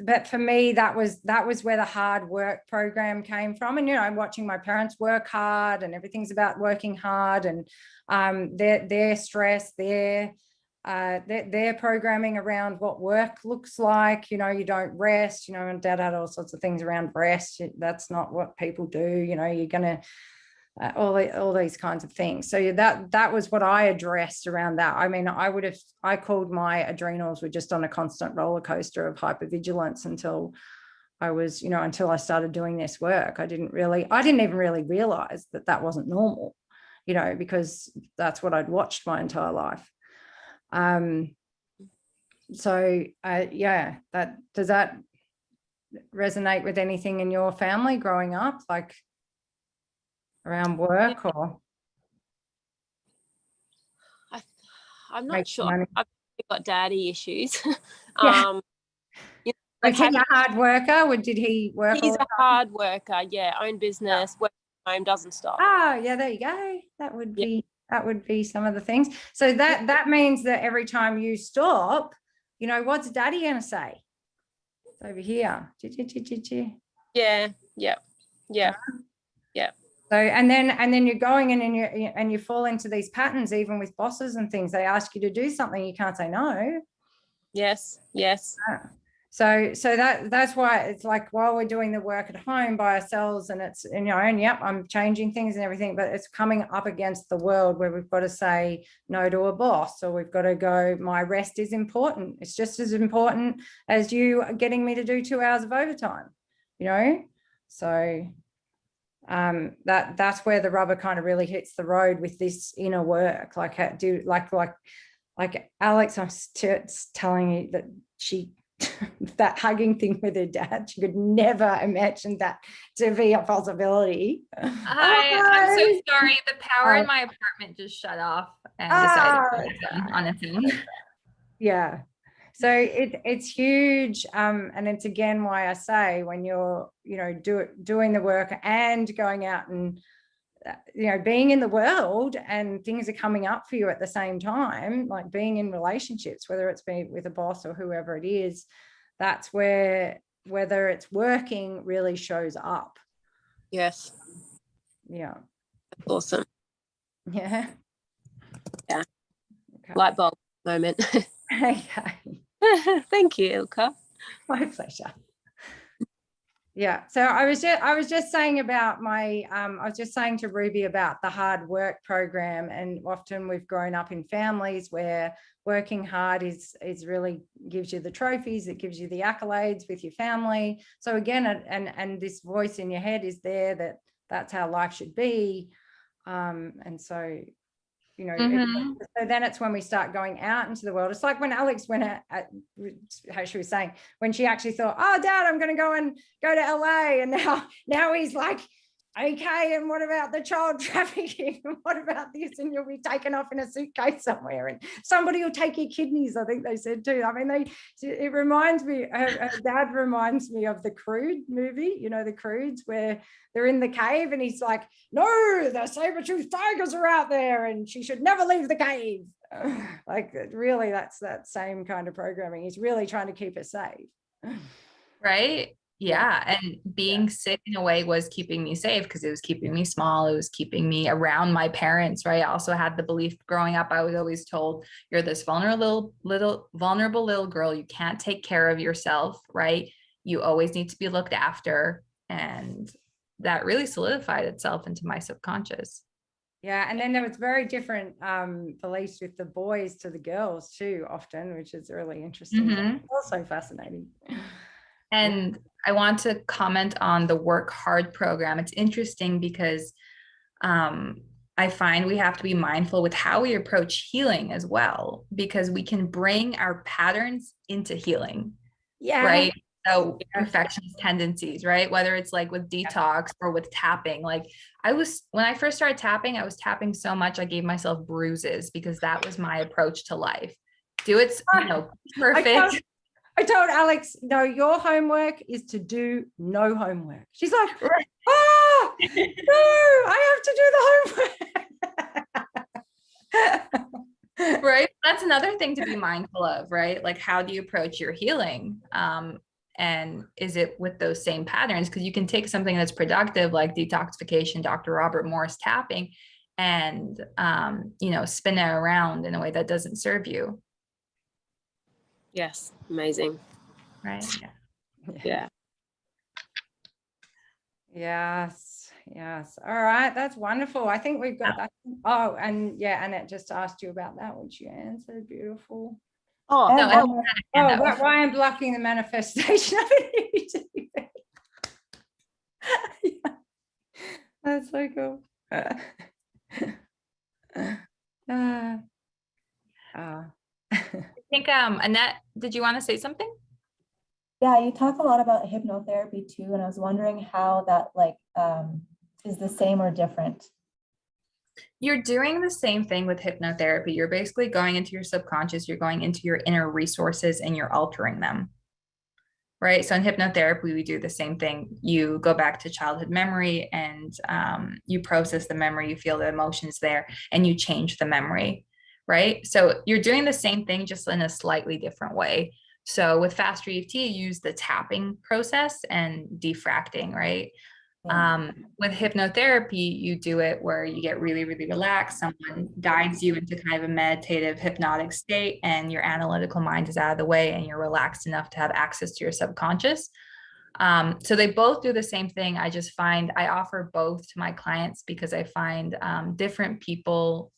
But for me, that was where the hard work program came from. And, you know, I'm watching my parents work hard, and everything's about working hard, and their stress, their programming around what work looks like. You know, you don't rest, you know, and Dad had all sorts of things around rest. That's not what people do. You know, you're going to all these kinds of things. So that was what I addressed around that. I mean, I called my adrenals were just on a constant roller coaster of hypervigilance until I was, you know, until I started doing this work. I didn't even really realize that wasn't normal, you know, because that's what I'd watched my entire life. So yeah, does that resonate with anything in your family growing up, like around work? Or I'm not sure. money? I've got daddy issues. Yeah. You know, Was he a hard worker, or did he work? He's a hard worker. Yeah, own business, work from home, doesn't stop. Oh, yeah, there you go. That would be some of the things. So that means that every time you stop, you know, what's daddy gonna say? It's over here. Yeah. So and then you're going in and you fall into these patterns, even with bosses and things. They ask you to do something, you can't say no. Yes. So that's why it's like, while we're doing the work at home by ourselves, and it's, you know, and yep, I'm changing things and everything, but it's coming up against the world where we've got to say no to a boss, or we've got to go, my rest is important. It's just as important as you getting me to do 2 hours of overtime, you know? So that's where the rubber kind of really hits the road with this inner work. Like Alex, I'm telling you that that hugging thing with her dad, she could never imagine that to be a possibility. Hi, I'm so sorry. The power in my apartment just shut off and decided to on its own. Yeah. So it's huge. And it's again why I say, when you're, you know, doing the work and going out and, you know, being in the world and things are coming up for you at the same time, like being in relationships, whether it's being with a boss or whoever it is, that's where whether it's working really shows up. Yes. Yeah. Awesome. Yeah. Yeah. Okay. Light bulb moment. Okay. Thank you, Ilka. My pleasure. Yeah, so I was just saying about my I was just saying to Ruby about the hard work program, and often we've grown up in families where working hard is really gives you the trophies, it gives you the accolades with your family. So again, and this voice in your head is there that's how life should be, and so, you know, so then it's when we start going out into the world. It's like when Alex went out, how she was saying, when she actually thought, oh, Dad, I'm going to go to LA. And now he's like okay, and what about the child trafficking? And what about this? And you'll be taken off in a suitcase somewhere, and somebody will take your kidneys, I think they said too. I mean, it reminds me, her dad reminds me of the Crude movie, you know, the Crudes, where they're in the cave and he's like, no, the saber-toothed tigers are out there and she should never leave the cave. Like, really, that's that same kind of programming. He's really trying to keep us safe. Right. Yeah. And being sick in a way was keeping me safe because it was keeping me small. It was keeping me around my parents. Right. I also had the belief growing up, I was always told, you're this vulnerable little girl. You can't take care of yourself. Right. You always need to be looked after. And that really solidified itself into my subconscious. Yeah, and then there was very different beliefs with the boys to the girls too, often, which is really interesting. Mhm. Also fascinating. And I want to comment on the Work Hard program. It's interesting because I find we have to be mindful with how we approach healing as well, because we can bring our patterns into healing. Yeah. Right. So perfectionist tendencies, right? Whether it's like with detox or with tapping, like when I first started tapping, I was tapping so much, I gave myself bruises because that was my approach to life. Do it, perfect. I told Alex, no, your homework is to do no homework. She's like, oh, no, I have to do the homework. Right. That's another thing to be mindful of, right? Like, how do you approach your healing? And is it with those same patterns? Because you can take something that's productive, like detoxification, Dr. Robert Morris tapping, and, spin it around in a way that doesn't serve you. Yes, amazing. Right. Yeah. Yes. All right. That's wonderful. I think we've got that. Oh, and yeah, Annette just asked you about that, which you answered. Beautiful. Oh, No, why I'm blocking the manifestation of it. Yeah. That's so cool. I think, Annette, did you want to say something? Yeah, you talk a lot about hypnotherapy too, and I was wondering how that is the same or different. You're doing the same thing with hypnotherapy. You're basically going into your subconscious, you're going into your inner resources, and you're altering them. Right. So in hypnotherapy, we do the same thing. You go back to childhood memory and you process the memory, you feel the emotions there, and you change the memory. Right. So you're doing the same thing, just in a slightly different way. So with Faster EFT, you use the tapping process and diffracting, right? With hypnotherapy, you do it where you get really, really relaxed. Someone guides you into kind of a meditative, hypnotic state, and your analytical mind is out of the way and you're relaxed enough to have access to your subconscious. So they both do the same thing. I just find I offer both to my clients because I find different people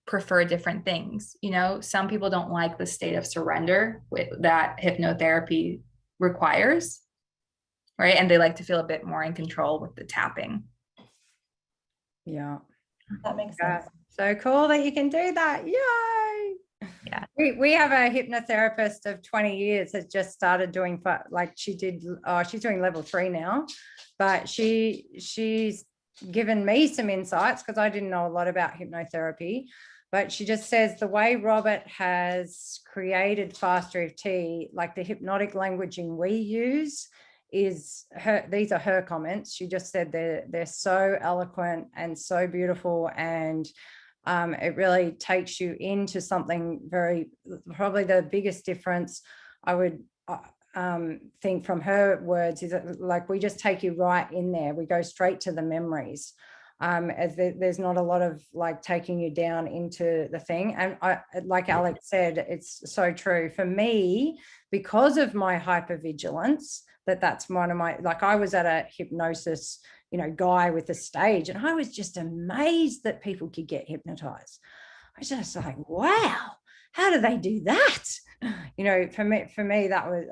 prefer different things. Some people don't like the state of surrender that hypnotherapy requires. Right. And they like to feel a bit more in control with the tapping. Yeah. That makes sense. So cool that you can do that. Yay. Yeah. We have a hypnotherapist of 20 years has just started doing, she's doing level 3 now, but she's given me some insights because I didn't know a lot about hypnotherapy. But she just says the way Robert has created Faster EFT, like the hypnotic languaging we use, these are her comments. She just said they're so eloquent and so beautiful, and it really takes you into something probably the biggest difference I would think from her words is that, like, we just take you right in there. We go straight to the memories. As there's not a lot of like taking you down into the thing. And like Alex said, it's so true for me, because of my hypervigilance, that's one of my, like, I was at a hypnosis, guy with a stage, and I was just amazed that people could get hypnotized. I was just like, wow, how do they do that? For me, that was,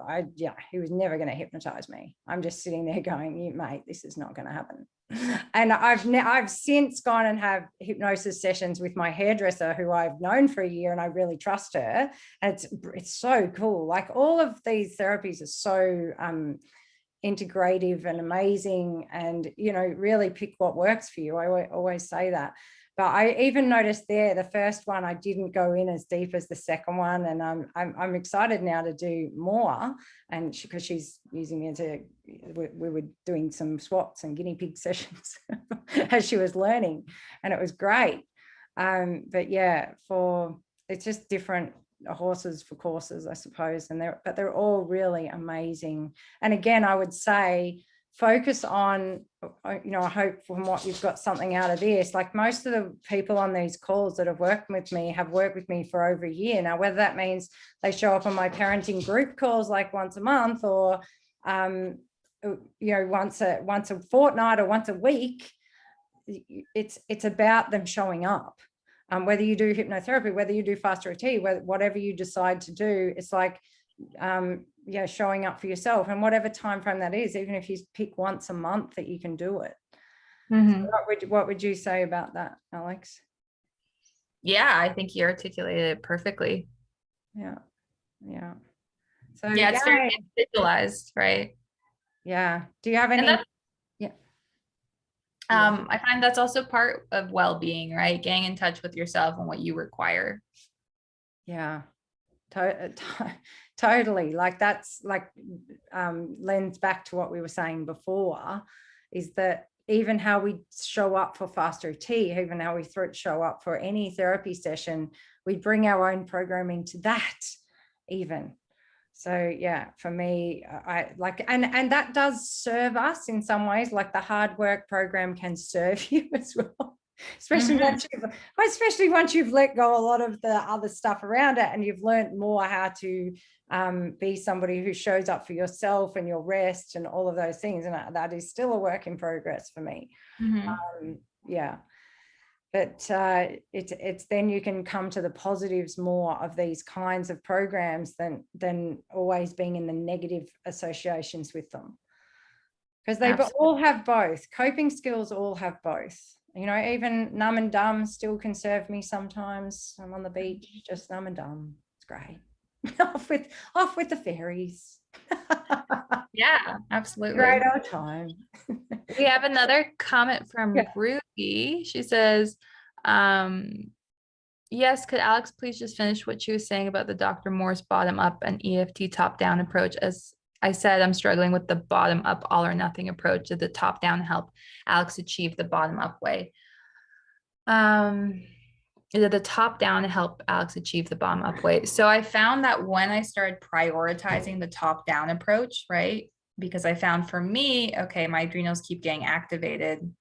he was never going to hypnotize me. I'm just sitting there going, mate, this is not going to happen. And I've since gone and have hypnosis sessions with my hairdresser, who I've known for a year, and I really trust her. And it's so cool. Like, all of these therapies are so integrative and amazing, and, you know, really pick what works for you. I always say that. But I even noticed there, the first one, I didn't go in as deep as the second one. And I'm excited now to do more. And because she's using me as we were doing some SWATs and guinea pig sessions as she was learning, and it was great. But yeah, it's just different horses for courses, I suppose. But they're all really amazing. And again, I would say, focus on, you know, I hope from what you've got something out of this. Like most of the people on these calls that have worked with me have worked with me for over a year now, whether that means they show up on my parenting group calls like once a month, or you know, once a fortnight or once a week. It's about them showing up. Whether you do hypnotherapy, whether you do Faster EFT, whatever you decide to do, it's like yeah, showing up for yourself, and whatever time frame that is, even if you pick once a month that you can do it. Mm-hmm. So what would you say about that, Alex? Yeah, I think you articulated it perfectly. Yeah. So yeah, it's very individualized, right? Yeah. Do you have any? I find that's also part of well-being, right? Getting in touch with yourself and what you require. Yeah. Totally. Like that's like lends back to what we were saying before, is that even how we show up for Faster EFT, even how we show up for any therapy session, we bring our own programming to that even. So yeah, for me, I like, and that does serve us in some ways. Like the hard work program can serve you as well. Especially once you've let go a lot of the other stuff around it, and you've learned more how to be somebody who shows up for yourself and your rest and all of those things. And that is still a work in progress for me. Yeah, but it's then you can come to the positives more of these kinds of programs than always being in the negative associations with them, because they all have both. Coping skills all have both. You know, even numb and dumb still can serve me sometimes. I'm on the beach, just numb and dumb. It's great. off with the fairies. Yeah, absolutely. Great old time. We have another comment from Ruby. She says, yes, could Alex please just finish what she was saying about the Dr. Morse bottom up and EFT top down approach? As I said, I'm struggling with the bottom up all or nothing approach. Did the top down help Alex achieve the bottom up way? Did the top down help Alex achieve the bottom up way? So I found that when I started prioritizing the top down approach, right? Because I found for me, okay, my adrenals keep getting activated.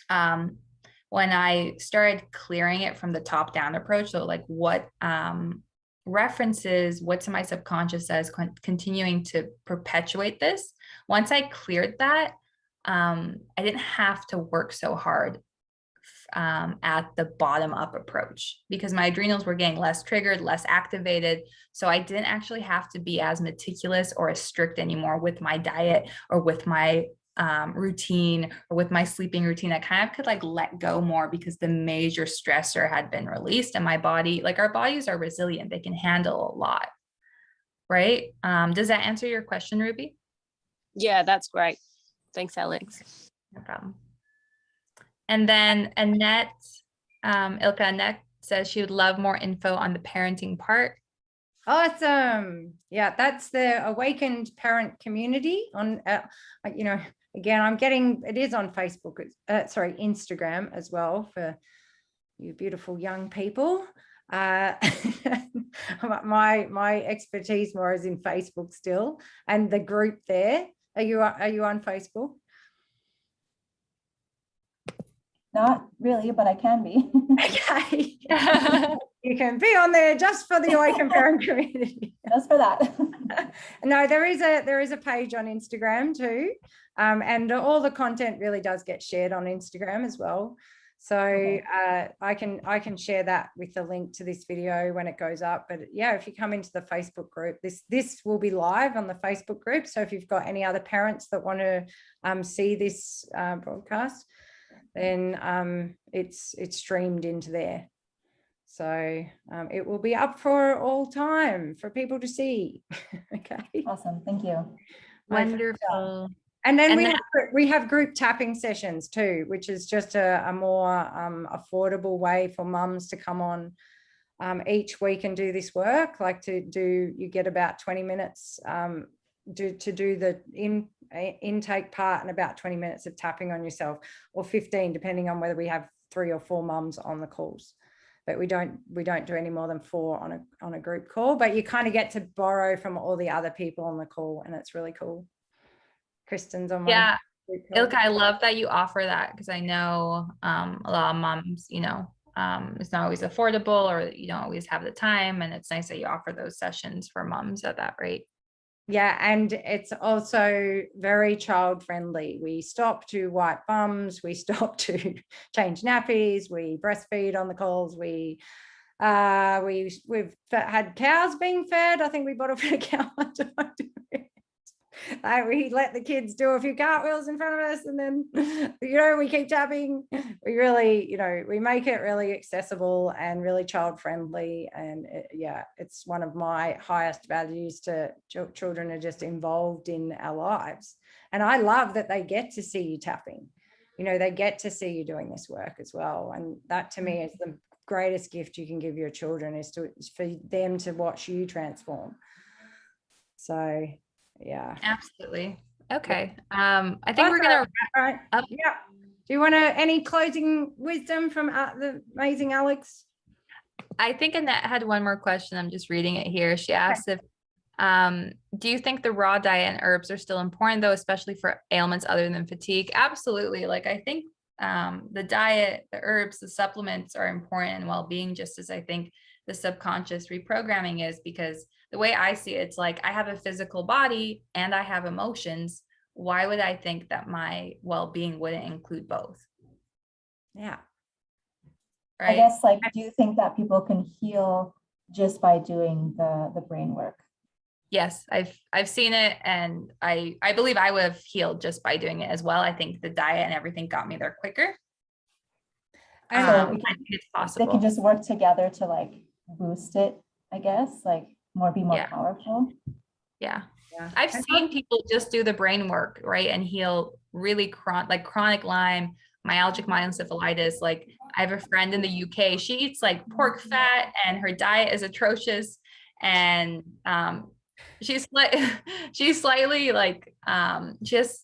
When I started clearing it from the top down approach, so like what references, what's in my subconscious as continuing to perpetuate this. Once I cleared that, I didn't have to work so hard at the bottom up approach, because my adrenals were getting less triggered, less activated. So I didn't actually have to be as meticulous or as strict anymore with my diet or with my routine or with my sleeping routine. I kind of could like let go more because the major stressor had been released, and my body, like our bodies are resilient. They can handle a lot. Right. Does that answer your question, Ruby? Yeah, that's great. Thanks, Alex. No problem. And then Annette, Ilka, Annette says she would love more info on the parenting part. Awesome. Yeah, that's the Awakened Parent Community on, you know, again, it is on Facebook, Instagram as well for you beautiful young people. My expertise more is in Facebook still, and the group there. Are you on Facebook? Not really, but I can be. Okay. You can be on there just for the Awaken Parent Community. Just for that. No, there is a page on Instagram too. And all the content really does get shared on Instagram as well. So I can share that with the link to this video when it goes up. But yeah, if you come into the Facebook group, this will be live on the Facebook group. So if you've got any other parents that want to see this broadcast, then it's streamed into there. So it will be up for all time for people to see. Okay. Awesome. Thank you. Wonderful. And then And we have group tapping sessions too, which is just a more affordable way for mums to come on each week and do this work. Like you get about 20 minutes to do the intake part and about 20 minutes of tapping on yourself, or 15, depending on whether we have 3 or 4 mums on the calls. But we don't do any more than 4 on a group call, but you kind of get to borrow from all the other people on the call, and it's really cool. Kristen's on my group call. Ilka, I love that you offer that, because I know a lot of moms, you know, it's not always affordable, or you don't always have the time, and it's nice that you offer those sessions for moms at that rate. Yeah, and it's also very child friendly. We stop to wipe bums, we stop to change nappies, we breastfeed on the calls, we've had cows being fed. I think we bought a bit of cow. We let the kids do a few cartwheels in front of us, and then we keep tapping. We really we make it really accessible and really child friendly, and it's one of my highest values. To children are just involved in our lives, and I love that they get to see you tapping. They get to see you doing this work as well, and that to me is the greatest gift you can give your children, is for them to watch you transform. So yeah, absolutely. Okay. I think we're gonna wrap up. Yeah. Do you want any closing wisdom from the amazing Alex? I think Annette had one more question. I'm just reading it here. She asked if do you think the raw diet and herbs are still important, though, especially for ailments other than fatigue? Absolutely. Like, I think the diet, the herbs, the supplements are important in well-being, just as I think the subconscious reprogramming is, because the way I see it, it's like I have a physical body and I have emotions. Why would I think that my well-being wouldn't include both? Yeah. Right. I guess, like, do you think that people can heal just by doing the brain work? Yes, I've seen it, and I believe I would have healed just by doing it as well. I think the diet and everything got me there quicker. I think it's possible. They can just work together to like boost it, I guess, like be more powerful. Yeah. I've seen people just do the brain work, right, and heal really chronic Lyme, myalgic myeloncephalitis. Like, I have a friend in the UK, she eats like pork fat and her diet is atrocious, and she's slightly like she's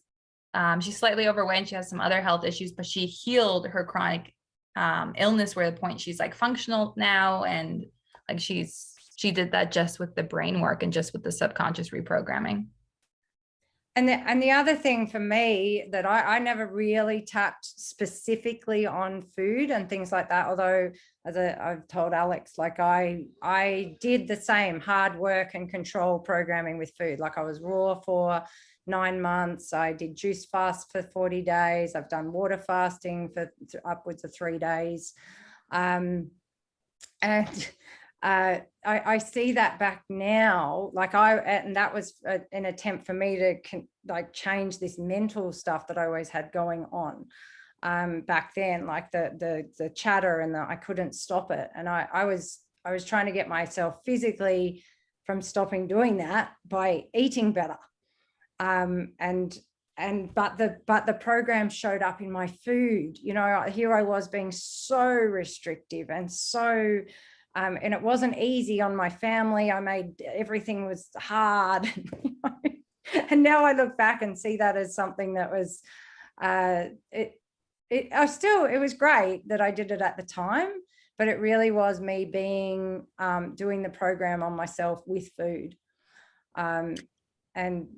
slightly overweight, she has some other health issues, but she healed her chronic illness, where the point she's like functional now, and like she did that just with the brain work and just with the subconscious reprogramming. And the other thing for me that I never really tapped specifically on food and things like that, although as I've told Alex, like I did the same hard work and control programming with food. Like, I was raw for 9 months. I did juice fast for 40 days. I've done water fasting for upwards of 3 days. I see that back now, and that was an attempt for me to change this mental stuff that I always had going on back then, like the chatter, and I couldn't stop it. And I was trying to get myself physically from stopping doing that by eating better. But the program showed up in my food. Here I was being so restrictive and so and it wasn't easy on my family. Everything was hard. And now I look back and see that as something that was it was great that I did it at the time, but it really was me being doing the program on myself with food. And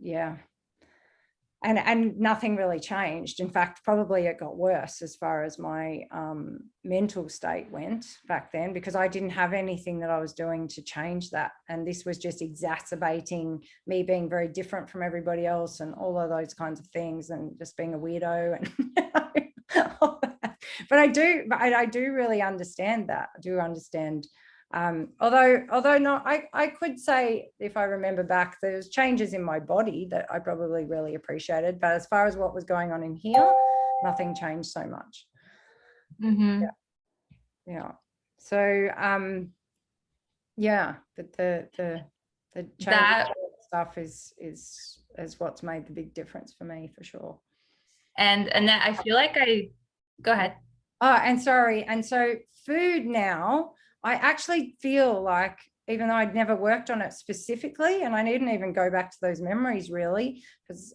yeah. And nothing really changed. In fact, probably it got worse as far as my mental state went back then, because I didn't have anything that I was doing to change that. And this was just exacerbating me being very different from everybody else and all of those kinds of things, and just being a weirdo. And all that. But I do really understand that. I do understand. Although not, I could say, if I remember back, there's changes in my body that I probably really appreciated, but as far as what was going on in here, nothing changed so much. Mm-hmm. Yeah. So but the change stuff is is what's made the big difference for me, for sure. And Annette, I feel like go ahead. Oh, and sorry. And so food now, I actually feel like, even though I'd never worked on it specifically, and I didn't even go back to those memories really, because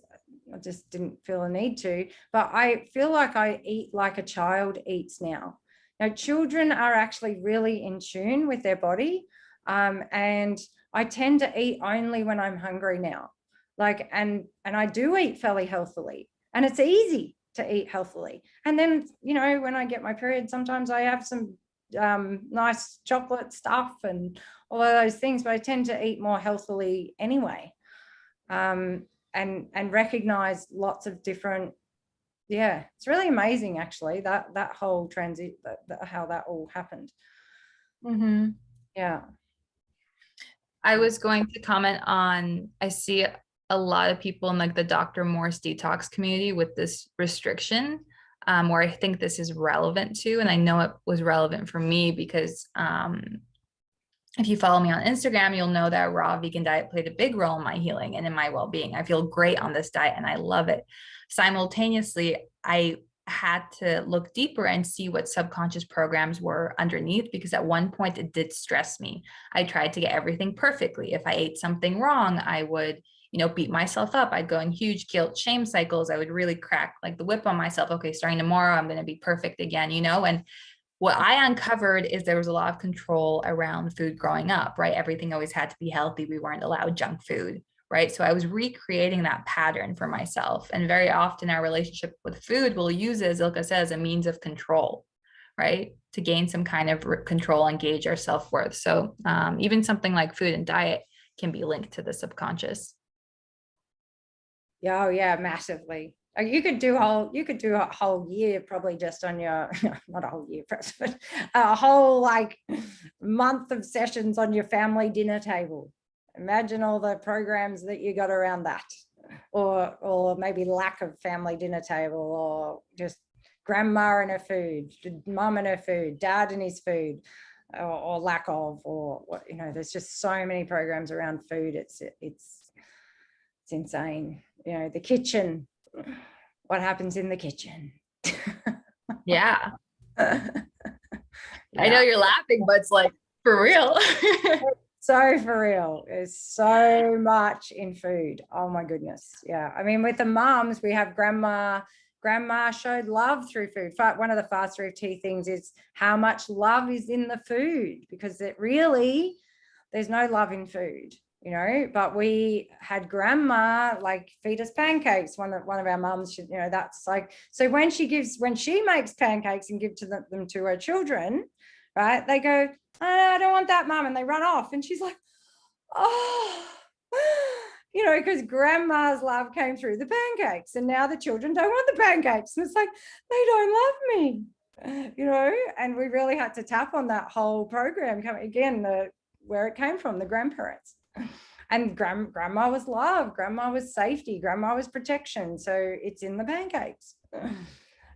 I just didn't feel a need to, but I feel like I eat like a child eats now. Now, children are actually really in tune with their body. And I tend to eat only when I'm hungry now. Like, and I do eat fairly healthily, and it's easy to eat healthily. And then, you know, when I get my period, sometimes I have some nice chocolate stuff and all of those things, but I tend to eat more healthily anyway. And recognize lots of different, yeah, it's really amazing actually, that whole transit, how that all happened. Mm-hmm. Yeah. I was going to comment on, I see a lot of people in like the Dr. Morse detox community with this restriction, where I think this is relevant to, and I know it was relevant for me because if you follow me on Instagram, you'll know that a raw vegan diet played a big role in my healing and in my well-being. I feel great on this diet and I love it. Simultaneously, I had to look deeper and see what subconscious programs were underneath, because at one point it did stress me. I tried to get everything perfectly. If I ate something wrong, I would, you know, beat myself up. I'd go in huge guilt shame cycles. I would really crack like the whip on myself. Okay, starting tomorrow, I'm going to be perfect again, you know? And what I uncovered is there was a lot of control around food growing up, right? Everything always had to be healthy. We weren't allowed junk food, right? So I was recreating that pattern for myself. And very often our relationship with food we'll use, as Ilka says, a means of control, right? To gain some kind of control and gauge our self-worth. So even something like food and diet can be linked to the subconscious. Yeah, oh yeah, massively. You could do a whole year probably just on your, not a whole year, perhaps, but a whole like month of sessions on your family dinner table. Imagine all the programs that you got around that, or maybe lack of family dinner table, or just grandma and her food, mum and her food, dad and his food, or lack of, or what, you know, there's just so many programs around food. It's insane. You know, the kitchen, what happens in the kitchen. Yeah. Yeah. I know you're laughing, but it's like for real. So for real, there's so much in food. Oh my goodness. Yeah. I mean, with the moms, we have grandma showed love through food. One of the Faster EFT things is how much love is in the food, because there's no love in food, you know, but we had grandma like feed us pancakes. One of our mums, you know, that's like, so when she makes pancakes and give them to her children, right, they go, oh, I don't want that, mum, and they run off, and she's like, oh, you know, because grandma's love came through the pancakes, and now the children don't want the pancakes, and it's like, they don't love me, you know. And we really had to tap on that whole program again, where it came from, the grandparents. And grandma was love, grandma was safety, grandma was protection, so it's in the pancakes.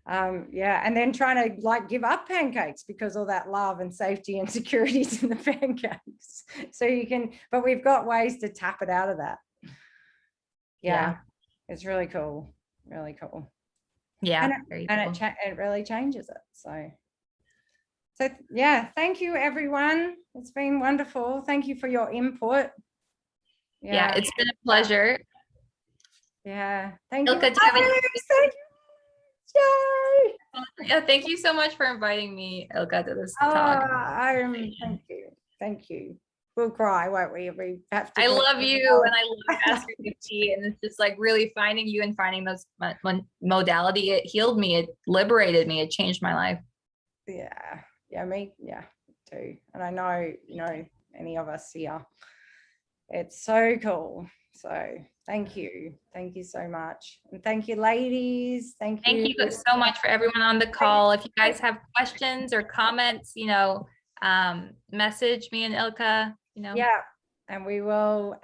Yeah, and then trying to like give up pancakes because all that love and safety and security is in the pancakes. So you can, but we've got ways to tap it out of that. Yeah. It's really cool, really cool. Yeah, and it really changes it. So yeah, thank you everyone. It's been wonderful. Thank you for your input. Yeah, it's been a pleasure. Yeah, thank Ilka, you. Thank you. Yay. Yeah, thank you so much for inviting me, Ilka, to this talk. Thank you. We'll cry, won't we? We have to. I love you, and I love Faster EFT, and it's just like really finding you and finding those modality. It healed me. It liberated me. It changed my life. Yeah, me too. And I know, you know, any of us here. It's so cool. So thank you so much, and thank you, ladies. Thank you so much for everyone on the call. If you guys have questions or comments, you know, message me and Ilka, you know. Yeah, and we will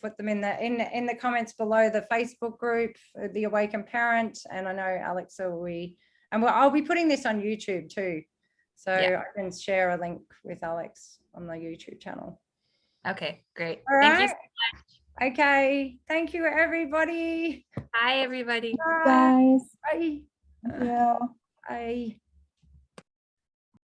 put them in the comments below the Facebook group, the Awaken Parent. And I know Alex I'll be putting this on YouTube too, so I can share a link with Alex on the YouTube channel. Okay, great. All right. Thank you so much. Okay. Thank you, everybody. Bye, everybody. Bye. Guys, Bye. thank you. Bye.